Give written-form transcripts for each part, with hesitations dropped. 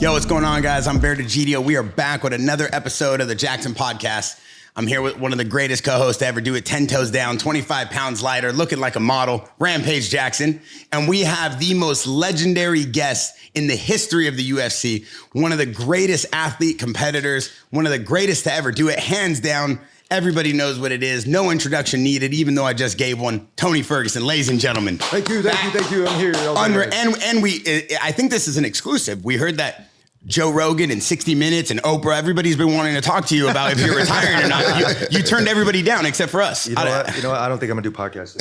Yo, what's going on, guys? I'm Bear DeGidio. We are back with another episode of the JAXXON podcast. I'm here with one of the greatest co-hosts to ever do it, 10 toes down, 25 pounds lighter, looking like a model, Rampage JAXXON. And we have the most legendary guest in the history of the UFC, one of the greatest athlete competitors, one of the greatest to ever do it, hands down. Everybody knows what it is. No introduction needed, even though I just gave one. Tony Ferguson, ladies and gentlemen. Thank you. I'm here. I think this is an exclusive. We heard that Joe Rogan and 60 Minutes and Oprah, everybody's been wanting to talk to you about if you're retiring or not. You turned everybody down except for us. You know what? I don't think I'm gonna do podcasts.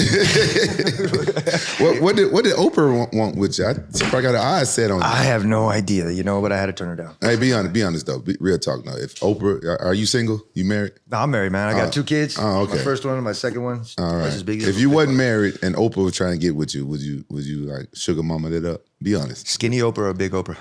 what did Oprah want with you? She probably got her eyes set on you. I have no idea, but I had to turn her down. Hey, be honest though. Real talk now. If Oprah, are you single? You married? No, I'm married, man. I got 2 kids. Oh, okay. My first one and my second one. All right. If you wasn't married and Oprah was trying to get with you, would you like sugar mama it up? Be honest. Skinny Oprah or big Oprah?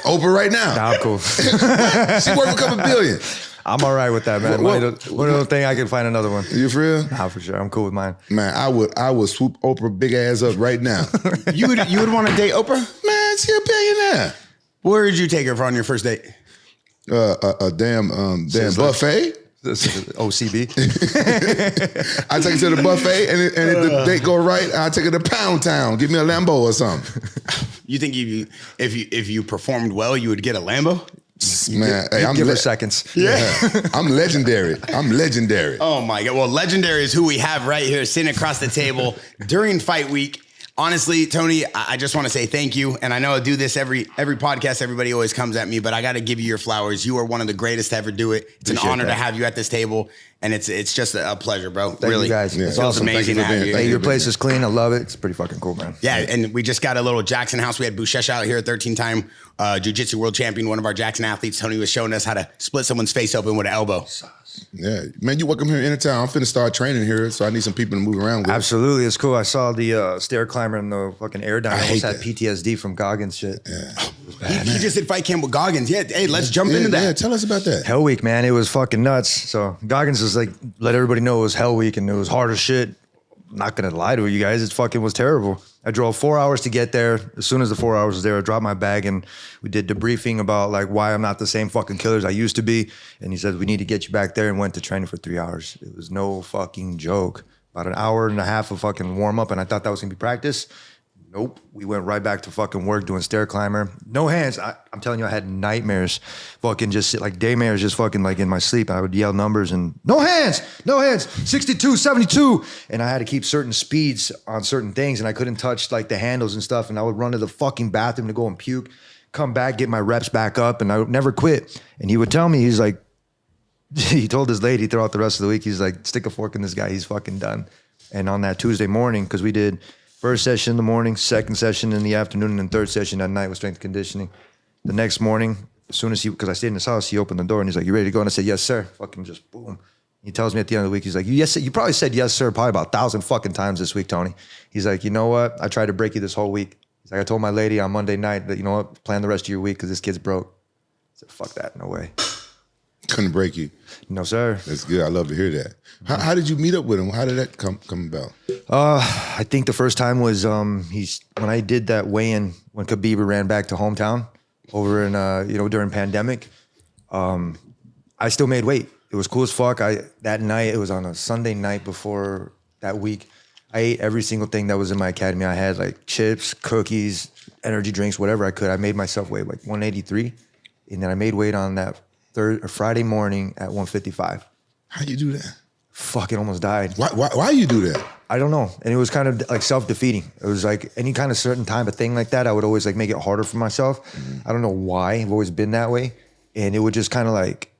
Oprah right now. Nah, I'm cool. She worth a couple billion. I'm all right with that, man. One of those things, I can find another one. You for real? Nah, for sure. I'm cool with mine. Man, I would swoop Oprah big ass up right now. You would want to date Oprah? Man, she a billionaire. Where did you take her for on your first date? A damn buffet. OCB. I take her to the buffet, and if the date go right, I take her to Pound Town. Give me a Lambo or something. You think if you performed well, you would get a Lambo? Man, hey, I'm give her seconds. Yeah, I'm legendary. Oh my God! Well, legendary is who we have right here, sitting across the table during fight week. Honestly, Tony, I just want to say thank you. And I know I do this every podcast. Everybody always comes at me, but I got to give you your flowers. You are one of the greatest to ever do it. It's an honor to have you at this table. And it's just a pleasure, bro. Thank you guys. Yeah. It's Feels awesome. amazing to have you. Hey, your place is clean. I love it. It's pretty fucking cool, man. Yeah, and we just got a little JAXXON house. We had Bushesh out here, 13-time jiu-jitsu world champion, one of our JAXXON athletes. Tony was showing us how to split someone's face open with an elbow. Yeah, man, you welcome here anytime. I'm finna start training here, so I need some people to move around with. Absolutely, it's cool. I saw the stair climber and the fucking air down. I almost had PTSD from Goggins shit. Yeah. He just did fight camp with Goggins. Yeah, hey, let's jump into that. Yeah, tell us about that. Hell Week, man, it was fucking nuts. So Goggins was like, let everybody know it was Hell Week and it was hard as shit. I'm not gonna lie to you guys, it fucking was terrible. I drove 4 hours to get there. As soon as the 4 hours was there, I dropped my bag and we did debriefing about like why I'm not the same fucking killer as I used to be. And he said, we need to get you back there, and went to training for 3 hours. It was no fucking joke. About an hour and a half of fucking warm up, and I thought that was gonna be practice. Nope, we went right back to fucking work doing stair climber. No hands. I'm telling you, I had nightmares. Fucking just like daymares, just fucking like in my sleep. I would yell numbers and no hands, 62, 72. And I had to keep certain speeds on certain things, and I couldn't touch like the handles and stuff. And I would run to the fucking bathroom to go and puke, come back, get my reps back up, and I would never quit. And he would tell me, he's like, he told his lady throughout the rest of the week, he's like, stick a fork in this guy, he's fucking done. And on that Tuesday morning, because we did first session in the morning, second session in the afternoon, and then third session at night with strength conditioning. The next morning, as soon as because I stayed in his house, he opened the door and he's like, you ready to go? And I said, yes, sir. Fucking just boom. He tells me at the end of the week, he's like, yes, you probably said yes, sir, probably about 1,000 fucking times this week, Tony. He's like, you know what? I tried to break you this whole week. He's like, I told my lady on Monday night that, you know what, plan the rest of your week because this kid's broke. I said, fuck that, no way. Couldn't break you. No, sir. That's good. I love to hear that. How did you meet up with him? How did that come about? I think the first time was when I did that weigh-in when Khabib ran back to hometown over in during pandemic. I still made weight. It was cool as fuck. That night, it was on a Sunday night before that week. I ate every single thing that was in my academy. I had like chips, cookies, energy drinks, whatever I could. I made myself weigh like 183, and then I made weight on that Friday morning at 155. How you do that? Fucking almost died. Why you do that? I don't know. And it was kind of like self-defeating. It was like any kind of certain type of thing like that, I would always like make it harder for myself. Mm-hmm. I don't know why. I've always been that way. And it would just kind of like,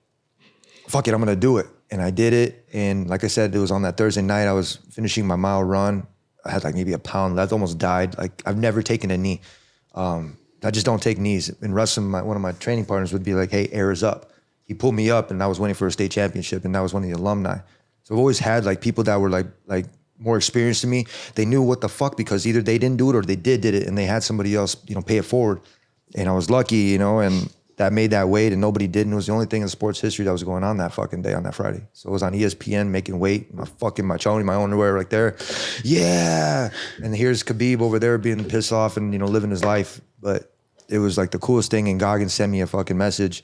fuck it, I'm going to do it. And I did it. And like I said, it was on that Thursday night. I was finishing my mile run. I had like maybe a pound left, almost died. Like I've never taken a knee. I just don't take knees. In wrestling, one of my training partners would be like, hey, air is up. He pulled me up and I was winning for a state championship, and that was one of the alumni. So I've always had like people that were like more experienced than me. They knew what the fuck, because either they didn't do it or they did it, and they had somebody else, pay it forward. And I was lucky, and that made that weight, and nobody did. And it was the only thing in sports history that was going on that fucking day, on that Friday. So it was on ESPN making weight, my choni, my underwear right there. Yeah. And here's Khabib over there being pissed off and, living his life. But it was like the coolest thing. And Goggins sent me a fucking message,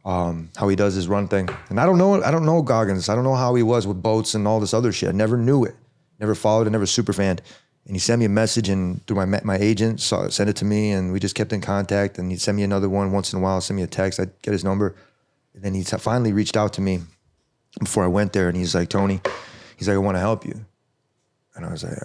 how he does his run thing. And I don't know Goggins. I don't know how he was with boats and all this other shit. I never knew it. Never followed it, never super fanned. And he sent me a message, and through my agent, sent it to me, and we just kept in contact. And he'd send me another one once in a while, send me a text. I'd get his number. And then he finally reached out to me before I went there, and he's like, Tony, he's like, I want to help you. And I was like,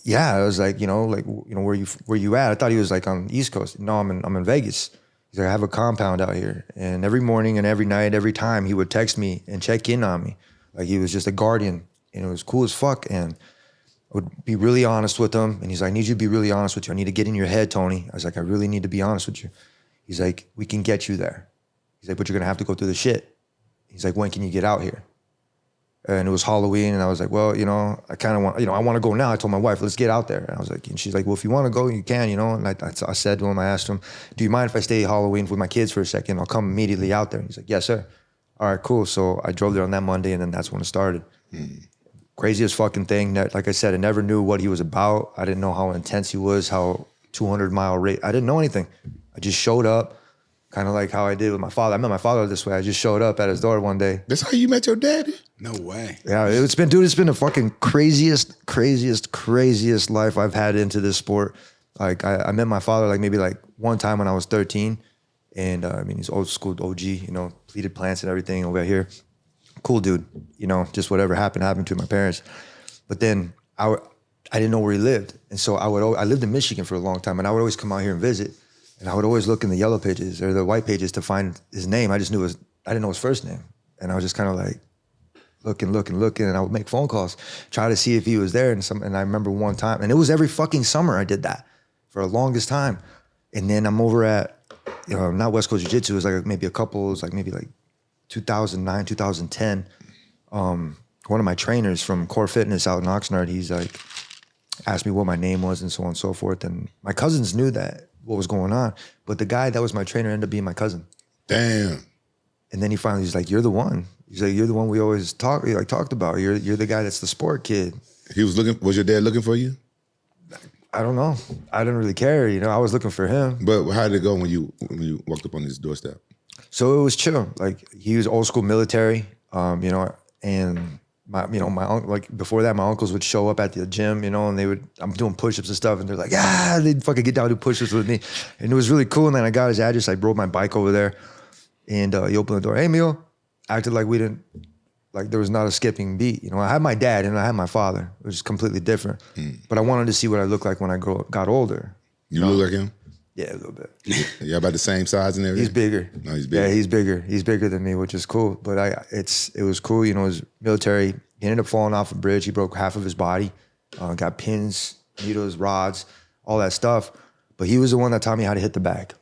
yeah. I was like, where you at? I thought he was like on the East Coast. No, I'm in Vegas. He's like, I have a compound out here. And every morning and every night, every time, he would text me and check in on me. Like he was just a guardian. And it was cool as fuck. And I would be really honest with him. And he's like, I need you to be really honest with you. I need to get in your head, Tony. I was like, I really need to be honest with you. He's like, we can get you there. He's like, but you're going to have to go through the shit. He's like, when can you get out here? And it was Halloween. And I was like, well, I kind of want, I want to go now. I told my wife, let's get out there. And I was like, and she's like, well, if you want to go, you can, And I said to him, I asked him, do you mind if I stay Halloween with my kids for a second? I'll come immediately out there. And he's like, yes, sir. All right, cool. So I drove there on that Monday, and then that's when it started. Craziest fucking thing. That, like I said, I never knew what he was about. I didn't know how intense he was, how 200-mile rate. I didn't know anything. I just showed up, kind of like how I did with my father. I met my father this way. I just showed up at his door one day. That's how you met your daddy? No way. Yeah, it's been the fucking craziest life I've had into this sport. Like I met my father maybe one time when I was 13. And he's old school OG, pleated plants and everything over here. Cool dude, just whatever happened to my parents. But then I didn't know where he lived. And so I lived in Michigan for a long time, and I would always come out here and visit. And I would always look in the yellow pages or the white pages to find his name. I didn't know his first name. And I was just kind of like looking, and I would make phone calls, try to see if he was there. And I remember one time, and it was every fucking summer I did that for the longest time. And then I'm over at, not West Coast Jiu-Jitsu, it was maybe 2009, 2010. One of my trainers from Core Fitness out in Oxnard, he's like, asked me what my name was and so on and so forth. And my cousins knew what was going on, but the guy that was my trainer ended up being my cousin. Damn. And then he's like, you're the one. He's like, you're the one we always talked about. You're the guy that's the sport kid. Was your dad looking for you? I don't know. I didn't really care. I was looking for him. But how did it go when you walked up on his doorstep? So it was chill. He was old school military, and my uncle, before that, my uncles would show up at the gym, and I'm doing push-ups and stuff, and they're like, they'd fucking get down and do push-ups with me. And it was really cool. And then I got his address. I rode my bike over there, and he opened the door. Hey, Mio. Acted like we didn't, there was not a skipping beat. I had my dad and I had my father, which is completely different. But I wanted to see what I looked like when I got older. You look like him? Yeah, a little bit. Yeah, about the same size and everything? He's bigger. No, he's bigger. Yeah, he's bigger. He's bigger than me, which is cool. But it was cool. He was military. He ended up falling off a bridge. He broke half of his body, got pins, needles, rods, all that stuff. But he was the one that taught me how to hit the bag.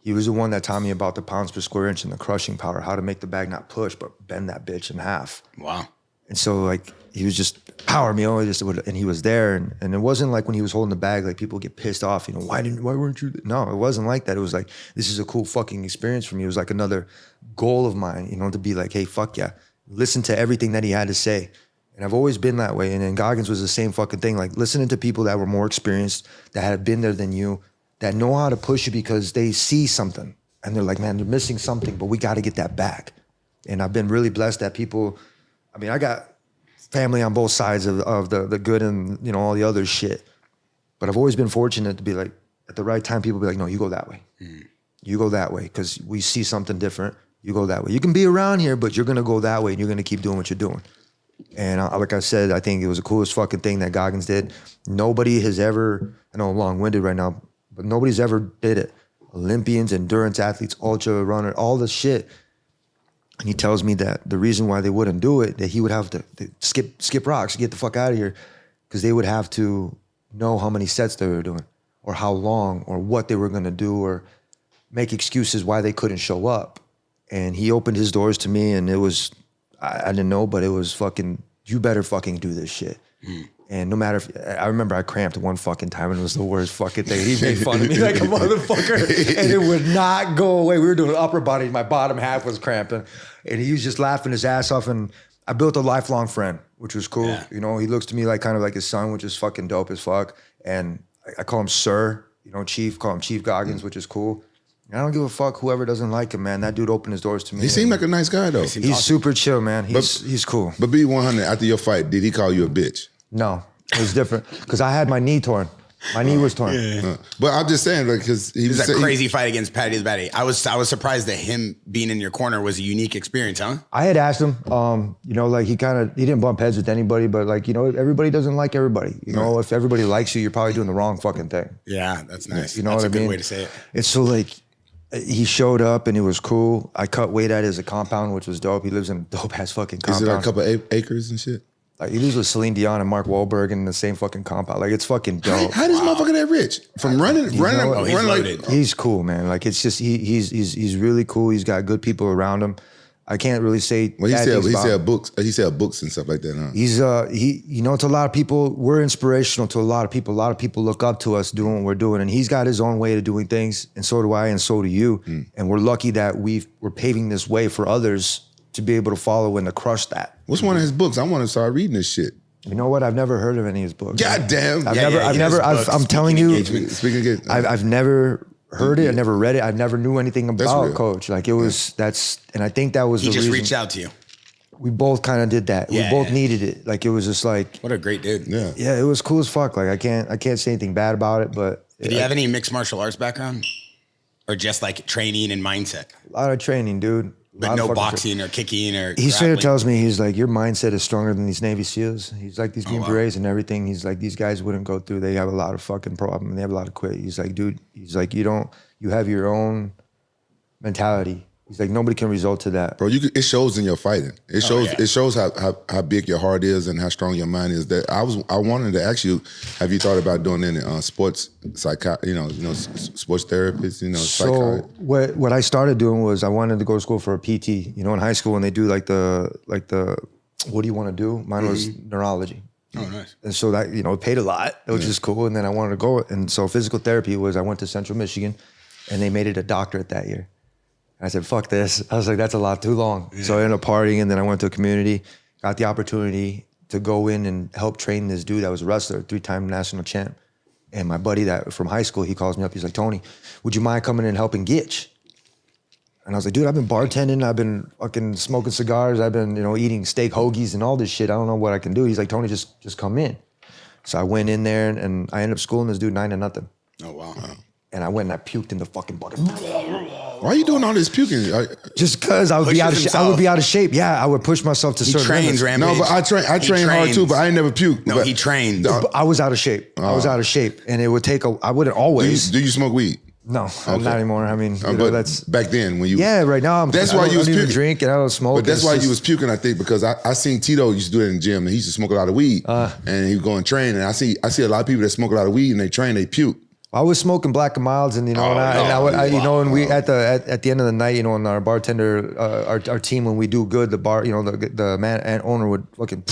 He was the one that taught me about the pounds per square inch and the crushing power, how to make the bag not push, but bend that bitch in half. Wow. And so he was just power me, and he was there. And it wasn't like when he was holding the bag, people get pissed off, why weren't you there? No, it wasn't like that. It was this is a cool fucking experience for me. It was another goal of mine, to be hey, fuck yeah. Listen to everything that he had to say. And I've always been that way. And then Goggins was the same fucking thing, listening to people that were more experienced, that had been there than you, that know how to push you because they see something. And they're like, man, they're missing something, but we got to get that back. And I've been really blessed that people, I got family on both sides of the good and, all the other shit. But I've always been fortunate to be at the right time, people be like, no, you go that way. You go that way because we see something different. You go that way. You can be around here, but you're going to go that way and you're going to keep doing what you're doing. And like I said, I think it was the coolest fucking thing that Goggins did. Nobody has ever, I know I'm long-winded right now, but nobody's ever did it. Olympians, endurance athletes, ultra runner, all the shit. And he tells me that the reason why they wouldn't do it, that he would have to skip rocks, get the fuck out of here, because they would have to know how many sets they were doing or how long or what they were going to do or make excuses why they couldn't show up. And he opened his doors to me, and it was, I didn't know, but it was fucking, you better fucking do this shit. And no matter I remember I cramped one fucking time and it was the worst fucking thing. He made fun of me like a motherfucker and it would not go away. We were doing upper body. My bottom half was cramping and he was just laughing his ass off. And I built a lifelong friend, which was cool. Yeah. He looks to me kind of like his son, which is fucking dope as fuck. And I call him Sir. Chief, call him Chief Goggins, which is cool. And I don't give a fuck whoever doesn't like him, man. That dude opened his doors to me. He seemed like a nice guy, though. He's super chill, man. He's cool. But B100, after your fight, did he call you a bitch? No, it was different because I had my knee torn. My knee was torn. But I'm just saying, like, because he was a crazy fight against Paddy the Baddy. I was surprised that him being in your corner was a unique experience, huh? I had asked him, like he didn't bump heads with anybody, but like, everybody doesn't like everybody. If everybody likes you, you're probably doing the wrong fucking thing. Yeah, that's nice. You know that's what I mean? That's a good way to say it. It's so like, he showed up and it was cool. I cut weight at his compound, which was dope. He lives in a dope ass fucking compound. Is it like a couple acres and shit? Like he lives with Celine Dion and Mark Wahlberg in the same fucking compound. Like it's fucking dope. How does motherfucker that rich? From running he's loaded. He's cool, man. Like it's just he's really cool. He's got good people around him. I can't really say. Well, he said books. He said books and stuff like that. Huh? He's to a lot of people, we're inspirational to a lot of people. A lot of people look up to us doing what we're doing, and he's got his own way of doing things, and so do I, and so do you. And we're lucky that we're paving this way for others to be able to follow and to crush that. What's one of his books? I want to start reading this shit. You know what? I've never heard of any of his books. God damn. I'm telling you, Speaking I've never heard it. I never read it. I never knew anything about Coach. Like it was, and I think that was the reason. He just reached out to you. We both kind of did that. We both needed it. Like it was just like. What a great dude. Yeah. Yeah, it was cool as fuck. Like I can't say anything bad about it, but. Did you have any mixed martial arts background? Or just like training and mindset? A lot of training, dude. But no boxing or kicking or He straight up tells me, he's like, your mindset is stronger than these Navy SEALs. He's like, these Green Berets and everything. He's like, these guys wouldn't go through. They have a lot of fucking problem. They have a lot of quit. He's like, dude, he's like, you have your own mentality. He's like, nobody can result to that. Bro, it shows in your fighting. It shows how big your heart is and how strong your mind is. That I wanted to ask you, have you thought about doing any sports sports therapists, So what I started doing was I wanted to go to school for a PT. In high school when they do like the what do you want to do? Mine was neurology. Oh, nice. And so that, it paid a lot, which is cool. And then I wanted to go. And so physical therapy I went to Central Michigan and they made it a doctorate that year. I said, fuck this. I was like, that's a lot too long. Yeah. So I ended up partying and then I went to a community, got the opportunity to go in and help train this dude that was a wrestler, 3-time national champ. And my buddy that from high school, he calls me up. He's like, Tony, would you mind coming in and helping Gitch? And I was like, dude, I've been bartending. I've been fucking smoking cigars. I've been, eating steak hoagies and all this shit. I don't know what I can do. He's like, Tony, just come in. So I went in there and I ended up schooling this dude 9-0. Oh, wow. And I went and I puked in the fucking butter. Why are you doing all this puking? Just because I would be out of shape. I would be out of shape. Yeah, I would push myself to certain limits. Rampage. No, but I train hard too, but I ain't never puked. No, he trained. I was out of shape. I was out of shape, and it would take I wouldn't always. Do you smoke weed? No, not anymore. I mean, that's back then when you. Yeah, right now That's why you was puking. Drink and I don't smoke. But that's why you was puking, I think, because I seen Tito used to do it in the gym, and he used to smoke a lot of weed, and he would go and train, and I see a lot of people that smoke a lot of weed and they train, they puke. I was smoking Black and Milds, and and we at the end of the night, and our bartender, our team, when we do good, the bar, the man and owner would fucking,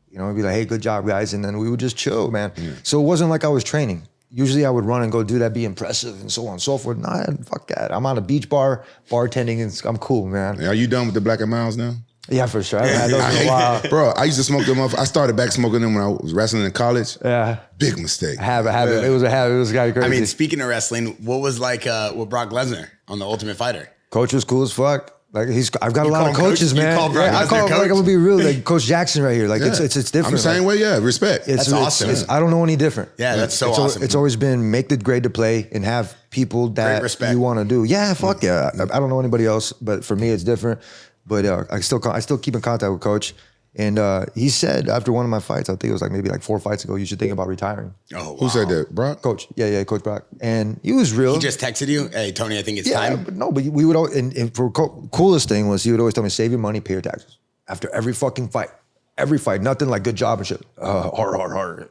be like, hey, good job, guys, and then we would just chill, man. Yeah. So it wasn't like I was training. Usually I would run and go do that, be impressive, and so on and so forth. Nah, fuck that. I'm on a beach bar, bartending, and I'm cool, man. Are you done with the Black and Milds now? Yeah, for sure. I haven't had those in a while. Bro, I used to smoke them up. I started back smoking them when I was wrestling in college. Yeah. Big mistake. Habit. Yeah. It was a habit. It was kind of crazy. I mean, speaking of wrestling, what was like with Brock Lesnar on The Ultimate Fighter? Coach was cool as fuck. Like I've got a lot of coaches, man. I call him, like, I'm gonna be real, like Coach Jackson right here. Like it's different. I'm the same way, yeah. Respect. That's awesome. I don't know any different. Yeah, that's so awesome. It's always been make the grade to play and have people that you want to do. Yeah, fuck yeah. I don't know anybody else, but for me it's different. But I still keep in contact with Coach. And he said after one of my fights, I think it was maybe 4 fights ago, you should think about retiring. Oh, wow. Who said that? Brock? Coach. Yeah, Coach Brock. And he was real. He just texted you, hey, Tony, I think it's time. But we would always, and for coolest thing was he would always tell me, save your money, pay your taxes. After every fucking fight. Every fight. Nothing like good job and shit. Hard.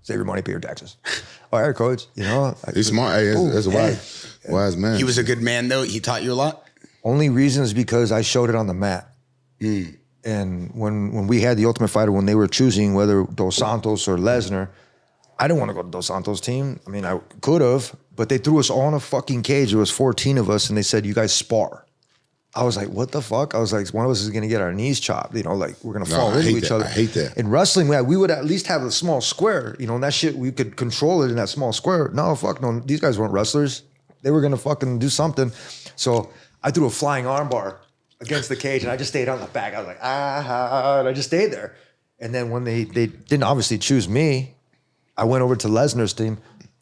Save your money, pay your taxes. All right, Coach. He's smart. Hey, that's a wise man. He was a good man, though. He taught you a lot? Only reason is because I showed it on the mat. And when we had the Ultimate Fighter, when they were choosing whether Dos Santos or Lesnar, I didn't want to go to Dos Santos' team. I mean, I could have, but they threw us all in a fucking cage. There was 14 of us, and they said, you guys spar. I was like, what the fuck? I was like, one of us is going to get our knees chopped. You know, like we're going to fall I into hate each that. other. I hate that. In wrestling, we would at least have a small square. You know, and that shit, we could control it in that small square. No, fuck no. These guys weren't wrestlers. They were going to fucking do something. So I threw a flying armbar against the cage and I just stayed on the back. I was like, and I just stayed there. And then when they didn't obviously choose me, I went over to Lesnar's team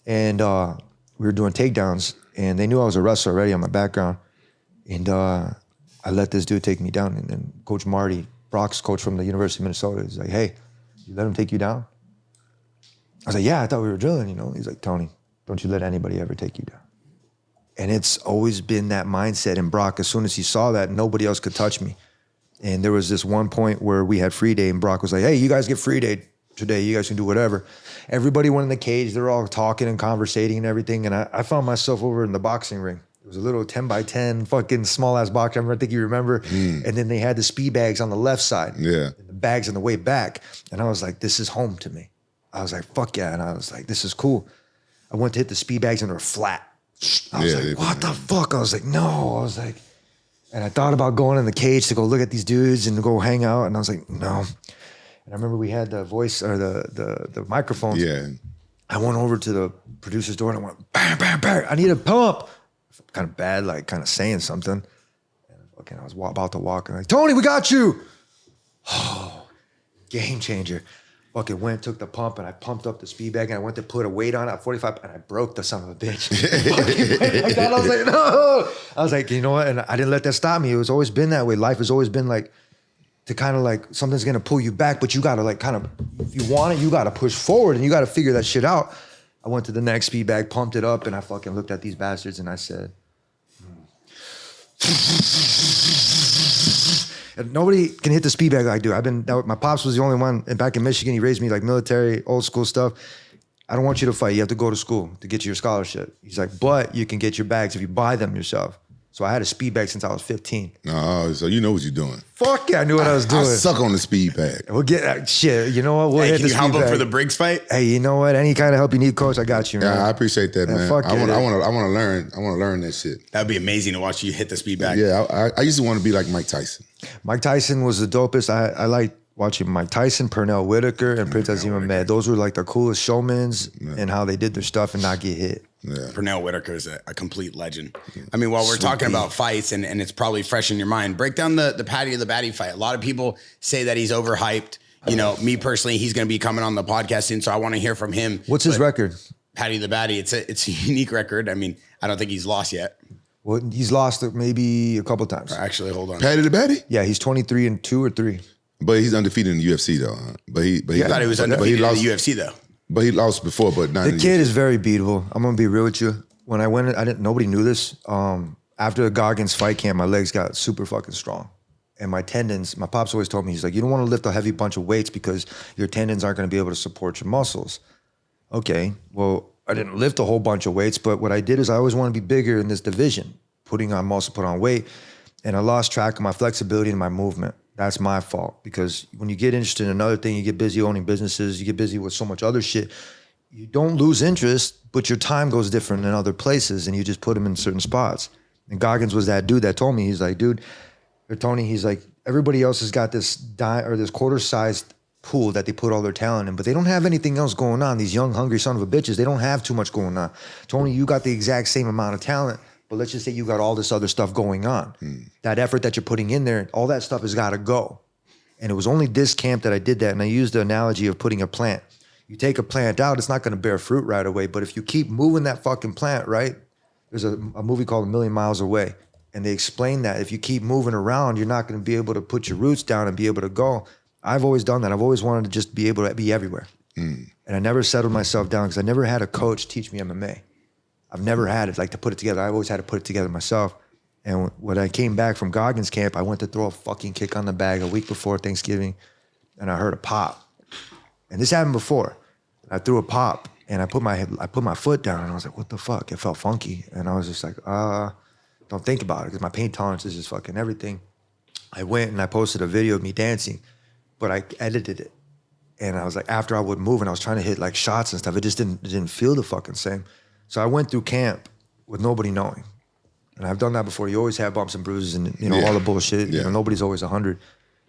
and we were doing takedowns and they knew I was a wrestler already on my background. And I let this dude take me down. And then Coach Marty, Brock's coach from the University of Minnesota, he's like, hey, you let him take you down? I was like, yeah, I thought we were drilling, you know? He's like, Tony, don't you let anybody ever take you down. And it's always been that mindset in Brock. As soon as he saw that, nobody else could touch me. And there was this one point where we had free day and Brock was like, hey, you guys get free day today. You guys can do whatever. Everybody went in the cage. They're all talking and conversating and everything. And I found myself over in the boxing ring. It was a little 10 by 10 fucking small ass box. I think you remember. And then they had the speed bags on the left side. Yeah. And the bags on the way back. And I was like, this is home to me. I was like, fuck yeah. And I was like, this is cool. I went to hit the speed bags and they were flat. I was like, what the fuck? I was like, no. I was like, and I thought about going in the cage to go look at these dudes and go hang out. And I was like, no. And I remember we had the voice or the microphones. Yeah. I went over to the producer's door and I went, bam, bam, bam. I need a pump. Kind of bad, like kind of saying something. And I was about to walk and I'm like, Tony, we got you. Oh, game changer. Fucking went, took the pump, and I pumped up the speed bag, and I went to put a weight on it at 45, and I broke the son of a bitch. Like that. I was like, no. I was like, you know what? And I didn't let that stop me. It was always been that way. Life has always been like, to kind of like, something's gonna pull you back, but you gotta like kind of, if you want it, you gotta push forward, and you gotta figure that shit out. I went to the next speed bag, pumped it up, and I fucking looked at these bastards, and I said, and nobody can hit the speed bag like I do. My pops was the only one, and back in Michigan, he raised me like military, old school stuff. I don't want you to fight. You have to go to school to get your scholarship. He's like, but you can get your bags if you buy them yourself. So I had a speed bag since I was 15. Oh, so you know what you're doing. Fuck yeah, I knew what I was doing. I suck on the speed bag. We'll get that shit. You know what? We'll Hey, hit can the you speed help him bag. for the Briggs fight? Hey, you know what? Any kind of help you need, coach, I got you, man. Yeah, I appreciate that, man. fuck I want yeah, to learn. I want to learn that shit. That'd be amazing to watch you hit the speed bag. Yeah, I used to want to be like Mike Tyson. Mike Tyson was the dopest. I liked watching Mike Tyson, Pernell Whitaker, and Prince Azim Ahmed. Those were like the coolest showmans and how they did their stuff and not get hit. Yeah. Pernell Whitaker is a complete legend. I mean, while we're talking about fights and it's probably fresh in your mind, break down the Paddy the Batty fight. A lot of people say that he's overhyped. You know, me personally, he's going to be coming on the podcast soon, so I want to hear from him. What's his record? Paddy the Batty. It's a unique record. I mean, I don't think he's lost yet. Well, he's lost it maybe a couple times. Actually, hold on. Paddy the Batty? Yeah, he's 23-2 or 3. But he's undefeated in the UFC though. Huh? But he I thought he was undefeated in the UFC though. But he lost before, but not The in the kid UFC. is very beatable. I'm gonna be real with you. When I went, nobody knew this. After the Goggins fight camp, my legs got super fucking strong. And my tendons, my pops always told me, he's like, you don't want to lift a heavy bunch of weights because your tendons aren't going to be able to support your muscles. Okay, well, I didn't lift a whole bunch of weights, but what I did is I always want to be bigger in this division, putting on muscle, put on weight. And I lost track of my flexibility and my movement. That's my fault because when you get interested in another thing, you get busy owning businesses, you get busy with so much other shit, you don't lose interest, but your time goes different in other places and you just put them in certain spots. And Goggins was that dude that told me, he's like, dude, or Tony, he's like, everybody else has got this this quarter-sized pool that they put all their talent in, but they don't have anything else going on. These young, hungry son of a bitches, they don't have too much going on. Tony, you got the exact same amount of talent, but let's just say you got all this other stuff going on. That effort that you're putting in there, all that stuff has got to go. And it was only this camp that I did that, and I used the analogy of putting a plant. You take a plant out, it's not going to bear fruit right away, but if you keep moving that fucking plant, right? There's a movie called A Million Miles Away, and they explain that if you keep moving around, you're not going to be able to put your roots down and be able to go. I've always done that. I've always wanted to just be able to be everywhere. And I never settled myself down because I never had a coach teach me MMA. I've never had it, like to put it together. I've always had to put it together myself. And when I came back from Goggins camp, I went to throw a fucking kick on the bag a week before Thanksgiving, and I heard a pop. And this happened before. I threw a pop, and I put my foot down, and I was like, what the fuck? It felt funky. And I was just like, don't think about it, because my pain tolerance is just fucking everything. I went and I posted a video of me dancing, but I edited it. And I was like, after I would move and I was trying to hit like shots and stuff, it just didn't feel the fucking same. So I went through camp with nobody knowing. And I've done that before. You always have bumps and bruises and, you know, all the bullshit. You know, nobody's always 100.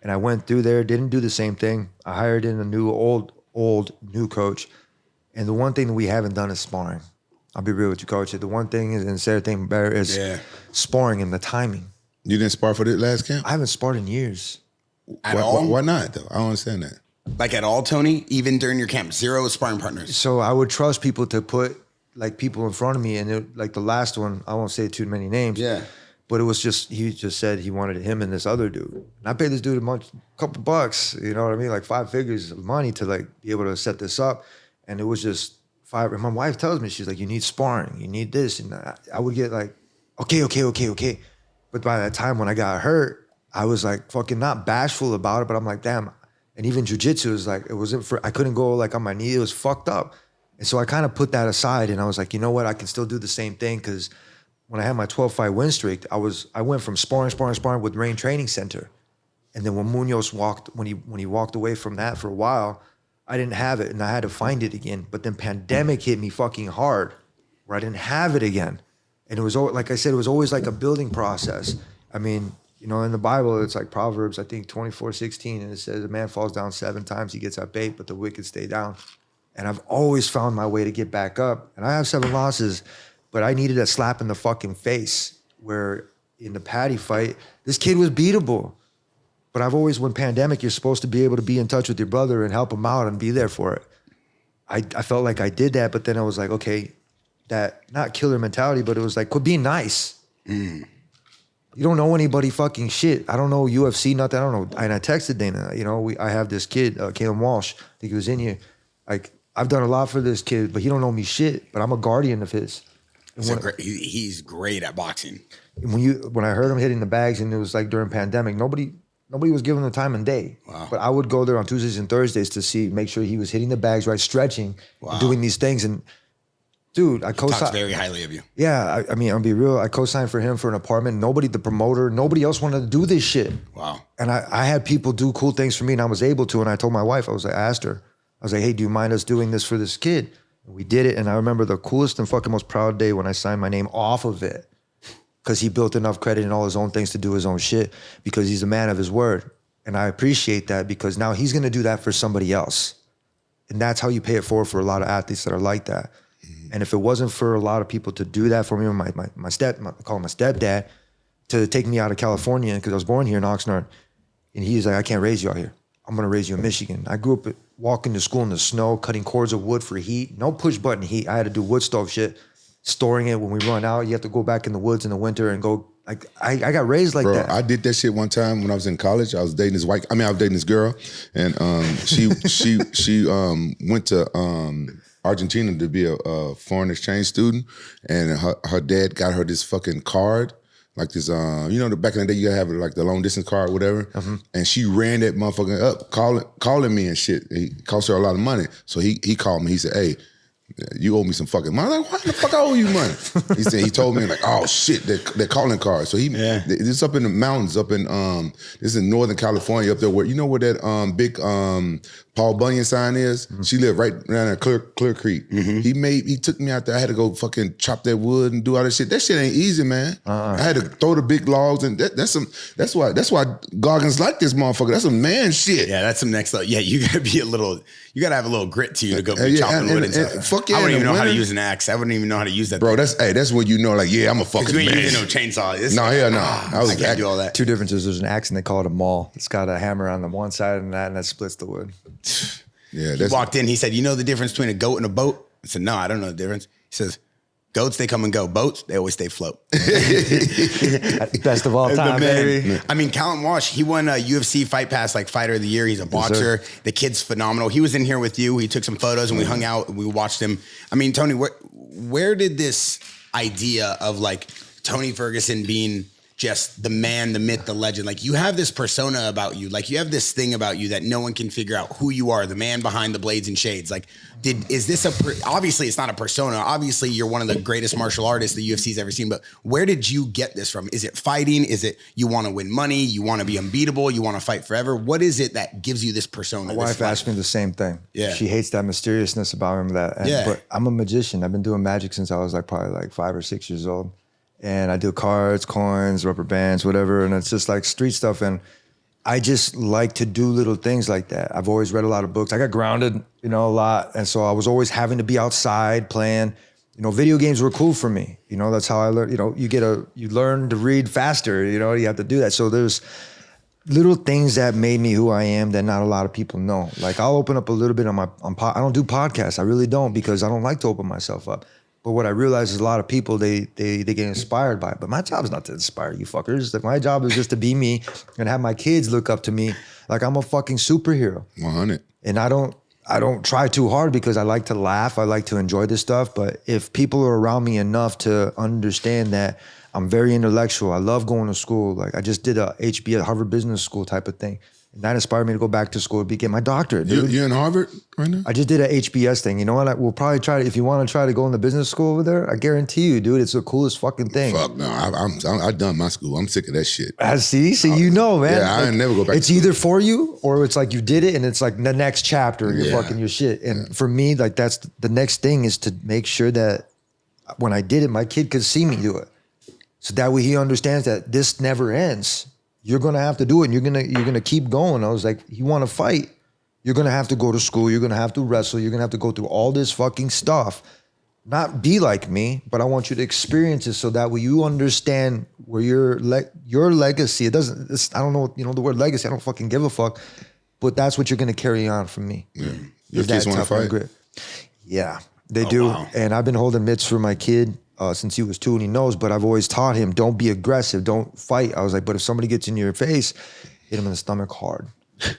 And I went through there, didn't do the same thing. I hired in a new, new coach. And the one thing that we haven't done is sparring. I'll be real with you, coach. The one thing is, and the second thing better is sparring and the timing. You didn't spar for the last camp? I haven't sparred in years. At all? Why not, though? I don't understand that. Like at all, Tony? Even during your camp, 0 sparring partners? So I would trust people to put like people in front of me, and it, like the last one, I won't say too many names. Yeah. But it was just, he just said he wanted him and this other dude. And I paid this dude a couple bucks, you know what I mean? Like 5 figures of money to like be able to set this up. And it was just 5. And my wife tells me, she's like, you need sparring, you need this. And I would get like, okay. But by that time when I got hurt, I was like fucking not bashful about it, but I'm like, damn. And even jujitsu was like, I couldn't go like on my knee, it was fucked up. And so I kind of put that aside and I was like, you know what, I can still do the same thing, because when I had my 12-fight win streak, I went from sparring with Rain Training Center. And then when Munoz when he walked away from that for a while, I didn't have it and I had to find it again. But then pandemic hit me fucking hard where I didn't have it again. And it was, like I said, it was always like a building process. I mean, you know, in the Bible, it's like Proverbs, I think 24:16, and it says, a man falls down 7 times, he gets up 8, but the wicked stay down. And I've always found my way to get back up. And I have 7 losses, but I needed a slap in the fucking face where in the Patty fight, this kid was beatable. But I've always, when pandemic, you're supposed to be able to be in touch with your brother and help him out and be there for it. I felt like I did that, but then I was like, okay, that, not killer mentality, but it was like, quit being nice. You don't know anybody fucking shit. I don't know UFC, nothing. I don't know. And I texted Dana, you know, I have this kid, Kalen Walsh, I think he was in here. Like, I've done a lot for this kid, but he don't know me shit, but I'm a guardian of his. He's great at boxing. When I heard him hitting the bags, and it was like during pandemic, nobody was giving him the time and day. Wow. But I would go there on Tuesdays and Thursdays to make sure he was hitting the bags right, stretching, and doing these things. And dude, I co-signed. Talks very highly of you. Yeah, I mean, I'll be real. I co-signed for him for an apartment. The promoter, nobody else wanted to do this shit. Wow. And I had people do cool things for me, and I was able to. And I told my wife, I asked her, I was like, hey, do you mind us doing this for this kid? And we did it. And I remember the coolest and fucking most proud day when I signed my name off of it, because he built enough credit and all his own things to do his own shit, because he's a man of his word. And I appreciate that, because now he's going to do that for somebody else. And that's how you pay it forward for a lot of athletes that are like that. And if it wasn't for a lot of people to do that for me, I call him my stepdad, to take me out of California, because I was born here in Oxnard, and he's like, I can't raise you out here. I'm going to raise you in Michigan. I grew up walking to school in the snow, cutting cords of wood for heat. No push button heat. I had to do wood stove shit, storing it. When we run out, you have to go back in the woods in the winter and go. Like I got raised like that. I did that shit one time when I was in college. I was dating this girl, and she went to Argentina to be a foreign exchange student, and her dad got her this fucking card. Like this, back in the day, you gotta have like the long distance card, whatever. And she ran that motherfucker up, calling me and shit. It cost her a lot of money. So he called me. He said, "Hey, you owe me some fucking money." I'm like, why the fuck I owe you money? He told me, like, oh shit, they're calling cards. So this up in the mountains, this is in Northern California, up there where, you know where that big Paul Bunyan sign is? She lived right around there, Clear Creek. He took me out there. I had to go fucking chop that wood and do all that shit. That shit ain't easy, man. I had to throw the big logs, and that's why Goggins like this motherfucker. That's some man shit. Yeah, that's some next level. Yeah, you gotta have a little grit to you to go be chopping wood and stuff. Fuck yeah, I wouldn't even know how to use an axe. I wouldn't even know how to use that. Bro, that's when you know, like, yeah, I'm a fucking man. You ain't using no chainsaw. I can't do all that. Two differences. There's an axe and they call it a maul. It's got a hammer on the one side and that splits the wood. Yeah, he walked in, he said, you know the difference between a goat and a boat? I said, no, I don't know the difference. He says, goats, they come and go. Boats, they always stay afloat. Best of all time, baby. I mean, Callum Walsh, he won a UFC Fight Pass, like Fighter of the Year. He's a boxer. Yes, the kid's phenomenal. He was in here with you. He took some photos and we hung out and we watched him. I mean, Tony, where did this idea of like Tony Ferguson being just the man, the myth, the legend, like you have this persona about you, like you have this thing about you that no one can figure out who you are, the man behind the blades and shades. Like, is this obviously it's not a persona. Obviously you're one of the greatest martial artists the UFC's ever seen, but where did you get this from? Is it fighting? Is it you want to win money? You want to be unbeatable? You want to fight forever? What is it that gives you this persona? My wife asked me the same thing. Yeah. She hates that mysteriousness about him. But I'm a magician. I've been doing magic since I was like probably like 5 or 6 years old. and I do cards, coins, rubber bands, whatever. And it's just like street stuff. And I just like to do little things like that. I've always read a lot of books. I got grounded, a lot. And so I was always having to be outside playing. Video games were cool for me. That's how I learned. You learn to read faster. You have to do that. So there's little things that made me who I am that not a lot of people know. Like I'll open up a little bit I don't do podcasts. I really don't, because I don't like to open myself up. But what I realize is a lot of people, they get inspired by it. But my job is not to inspire you fuckers. Like my job is just to be me and have my kids look up to me like I'm a fucking superhero. 100. And I don't try too hard because I like to laugh. I like to enjoy this stuff. But if people are around me enough to understand that I'm very intellectual, I love going to school. Like I just did a HBS, Harvard Business School type of thing. And that inspired me to go back to school to get my doctorate. You're in Harvard right now? I just did an HBS thing. You know what? We'll probably try to, if you want to try to go in the business school over there, I guarantee you, dude, it's the coolest fucking thing. Fuck no, I done my school. I'm sick of that shit. See, so man. Yeah, I never go back. It's either for you or it's like you did it and it's like the next chapter, you're fucking your shit. And for me, like that's the next thing is to make sure that when I did it, my kid could see me do it. So that way he understands that this never ends. You're gonna have to do it and you're gonna keep going. I was like, you wanna fight, you're gonna have to go to school, you're gonna have to wrestle, you're gonna have to go through all this fucking stuff. Not be like me, but I want you to experience it so that way you understand where your legacy, I don't know, the word legacy, I don't fucking give a fuck, but that's what you're gonna carry on from me. Yeah. Your kids wanna fight? Yeah, they do. Wow. And I've been holding mitts for my kid since he was 2 and he knows, but I've always taught him, don't be aggressive, don't fight. I was like, but if somebody gets in your face, hit him in the stomach hard.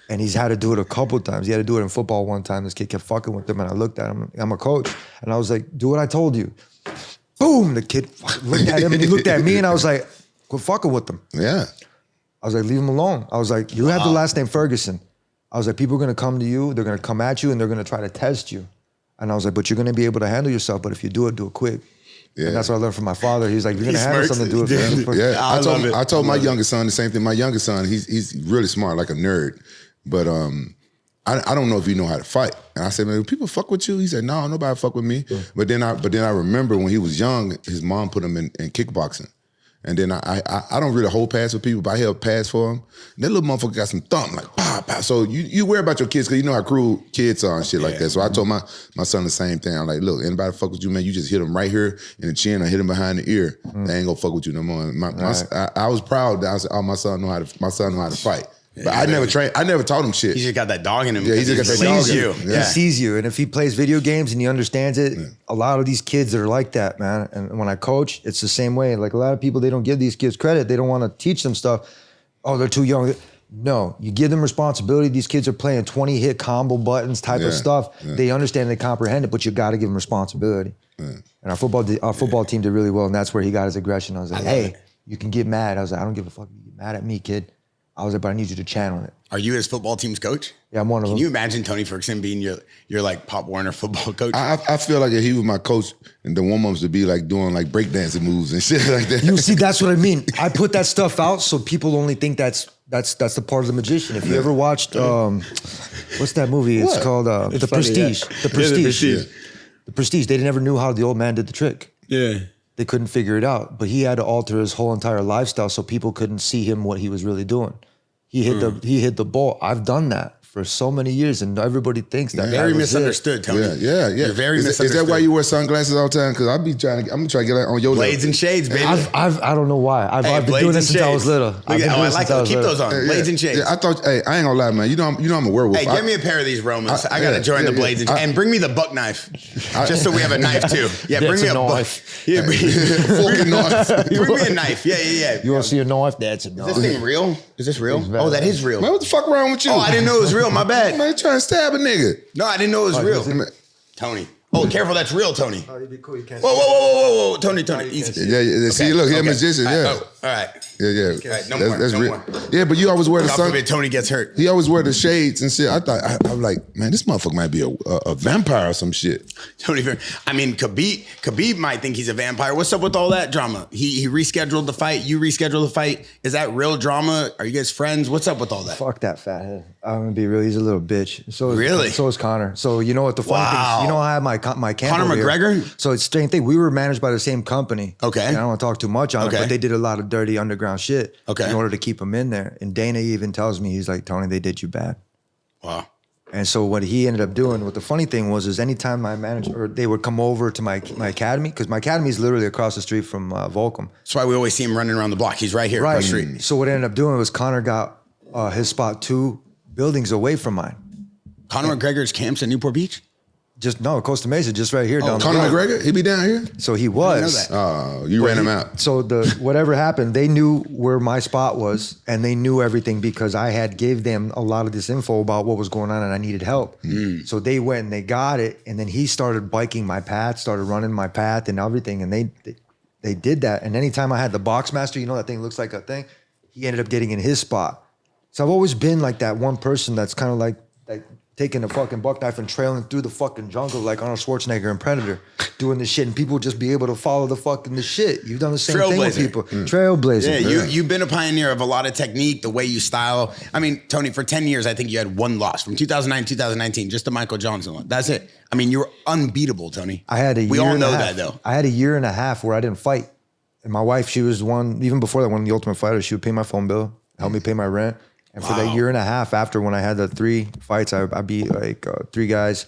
And he's had to do it a couple of times. He had to do it in football one time. This kid kept fucking with him and I looked at him, I'm a coach. And I was like, do what I told you. Boom, the kid looked at him and he looked at me and I was like, quit fucking with him. Yeah. I was like, leave him alone. I was like, you have the last name Ferguson. I was like, people are gonna come to you, they're gonna come at you and they're gonna try to test you. And I was like, but you're gonna be able to handle yourself, but if you do it quick. Yeah. And that's what I learned from my father. He's like, you're gonna handle something, do it for him. Yeah, I told my youngest son the same thing. My youngest son, he's really smart, like a nerd. But I don't know if you know how to fight. And I said, man, people fuck with you? He said, no, nobody fuck with me. But then I remember when he was young, his mom put him in kickboxing. And then I don't really hold pads for people, but I held pads for him. And that little motherfucker got some thump, like, pow, pow. So you worry about your kids because you know how cruel kids are and shit like that. So I told my son the same thing. I'm like, look, anybody fuck with you, man, you just hit them right here in the chin or hit them behind the ear. They ain't gonna fuck with you no more. I was proud that I said, oh, my son know how to fight. But I never taught him shit. He just got that dog in him. Yeah, he just got that dog in him. He sees you. And if he plays video games and he understands it, a lot of these kids are like that, man. And when I coach, it's the same way. Like a lot of people, they don't give these kids credit. They don't want to teach them stuff. Oh, they're too young. No, you give them responsibility. These kids are playing 20-hit combo buttons type of stuff. They understand, they comprehend it, but you got to give them responsibility. And our football team did really well, and that's where he got his aggression. I was like, hey, you can get mad. I was like, I don't give a fuck if you get mad at me, kid. I was like, but I need you to channel it. Are you his football team's coach? Yeah, I'm one of them. Can you imagine Tony Ferguson being your like Pop Warner football coach? I feel like if he was my coach and the warm-ups would be like doing like breakdancing moves and shit like that. You see, that's what I mean. I put that stuff out so people only think that's the part of the magician. If you ever watched, what's that movie? It's called The Prestige. The Prestige. Yeah. The Prestige. They never knew how the old man did the trick. Yeah. They couldn't figure it out, but he had to alter his whole entire lifestyle so people couldn't see him what he was really doing. He hit the ball. I've done that for so many years, and everybody thinks that. Very misunderstood, Tony. Yeah. You're very misunderstood. Is that why you wear sunglasses all the time? Because I'm gonna try to get on your blades and shades, baby. I don't know why. I've been doing this since I was little. I like it. Keep those on. Blades and shades. Yeah, I thought. Hey, I ain't gonna lie, man. You know I'm a werewolf. Hey, give me a pair of these Romans. I gotta join the blades and bring me the buck knife, just so we have a knife too. Yeah, bring me a knife. Yeah, bring me a knife. Yeah. You want to see a knife? That's a knife. Is this thing real? Is this real? Oh, that is real. Man, what the fuck wrong with you? Oh, I didn't know it was real. My bad. Man, you trying to stab a nigga. No, I didn't know it was real. Tony. Oh, careful, that's real, Tony. Oh, you'd be cool. You can't. Whoa. Tony, easy. Yeah. See, look, he's a magician. Yeah. All right. Yeah. Right, no more. Yeah, but you always wear the God forbid Tony gets hurt. He always wear the shades and shit. I'm like, man, this motherfucker might be a vampire or some shit. Tony, I mean, Khabib might think he's a vampire. What's up with all that drama? He rescheduled the fight. You rescheduled the fight. Is that real drama? Are you guys friends? What's up with all that? Fuck that fathead. I'm gonna be real. He's a little bitch. So is Conor. So you know what the funny thing is? You know I have my camp Conor McGregor? Here. So it's the same thing. We were managed by the same company. Okay. And I don't want to talk too much on it, but they did a lot of dirty underground shit in order to keep him in there. And Dana even tells me, he's like, Tony, they did you bad. Wow. And so what he ended up doing, what the funny thing was, is anytime my manager, or they would come over to my academy, because my academy is literally across the street from Volcom. That's why we always see him running around the block. He's right here across the street. So what ended up doing was Conor got his spot 2 buildings away from mine. Conor McGregor's camps at Newport Beach? No, Costa Mesa, just right here down the Conor block. McGregor? He be down here? So he was. Oh, you ran him out. So whatever happened, they knew where my spot was, and they knew everything because I had gave them a lot of this info about what was going on and I needed help. So they went and they got it, and then he started biking my path, started running my path and everything, and they did that. And anytime I had the box master, you know that thing looks like a thing, he ended up getting in his spot. So I've always been like that one person that's kind of like taking a fucking buck knife and trailing through the fucking jungle like Arnold Schwarzenegger and Predator, doing this shit, and people just be able to follow the shit. You've done the same thing with people. Trailblazer. Yeah, you've been a pioneer of a lot of technique, the way you style. I mean, Tony, for 10 years, I think you had one loss from 2009 to 2019, just the Michael Johnson one. That's it. I mean, you were unbeatable, Tony. We all know that, though. I had a year and a half where I didn't fight. And my wife, she was the one, even before that, one of the Ultimate Fighters, she would pay my phone bill, help me pay my rent. And for that year and a half after, when I had the 3 fights, I beat like 3 guys,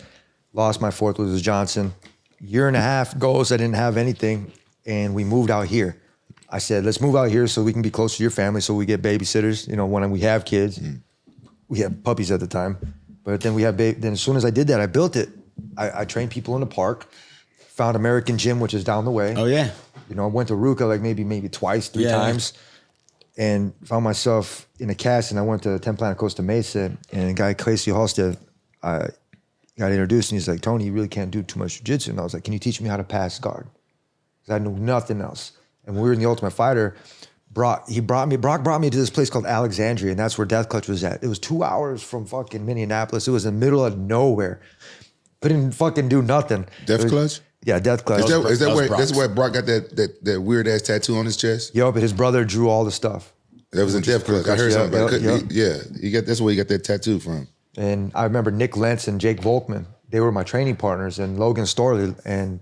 lost my 4th was Johnson. Year and a half goes, I didn't have anything, and we moved out here. I said, let's move out here so we can be close to your family, so we get babysitters, you know, when we have kids. We had puppies at the time. But then then as soon as I did that, I built it. I trained people in the park, found American Gym, which is down the way. Oh, yeah. You know, I went to Ruka like maybe twice, 3 times. And found myself in a cast, and I went to 10 Planet Costa Mesa, and a guy, Casey Halstead, got introduced, and he's like, Tony, you really can't do too much jiu-jitsu. And I was like, can you teach me how to pass guard? Because I knew nothing else. And when we were in the Ultimate Fighter, Brock brought me to this place called Alexandria, and that's where Death Clutch was at. It was 2 hours from fucking Minneapolis. It was in the middle of nowhere. Couldn't fucking do nothing. Death Clutch? Yeah, Death Clutch. That's where Brock got that weird ass tattoo on his chest? Yo, but his brother drew all the stuff. That was in Death Clutch. I heard something about it. That's where he got that tattoo from. And I remember Nick Lentz and Jake Volkman. They were my training partners, and Logan Storley. And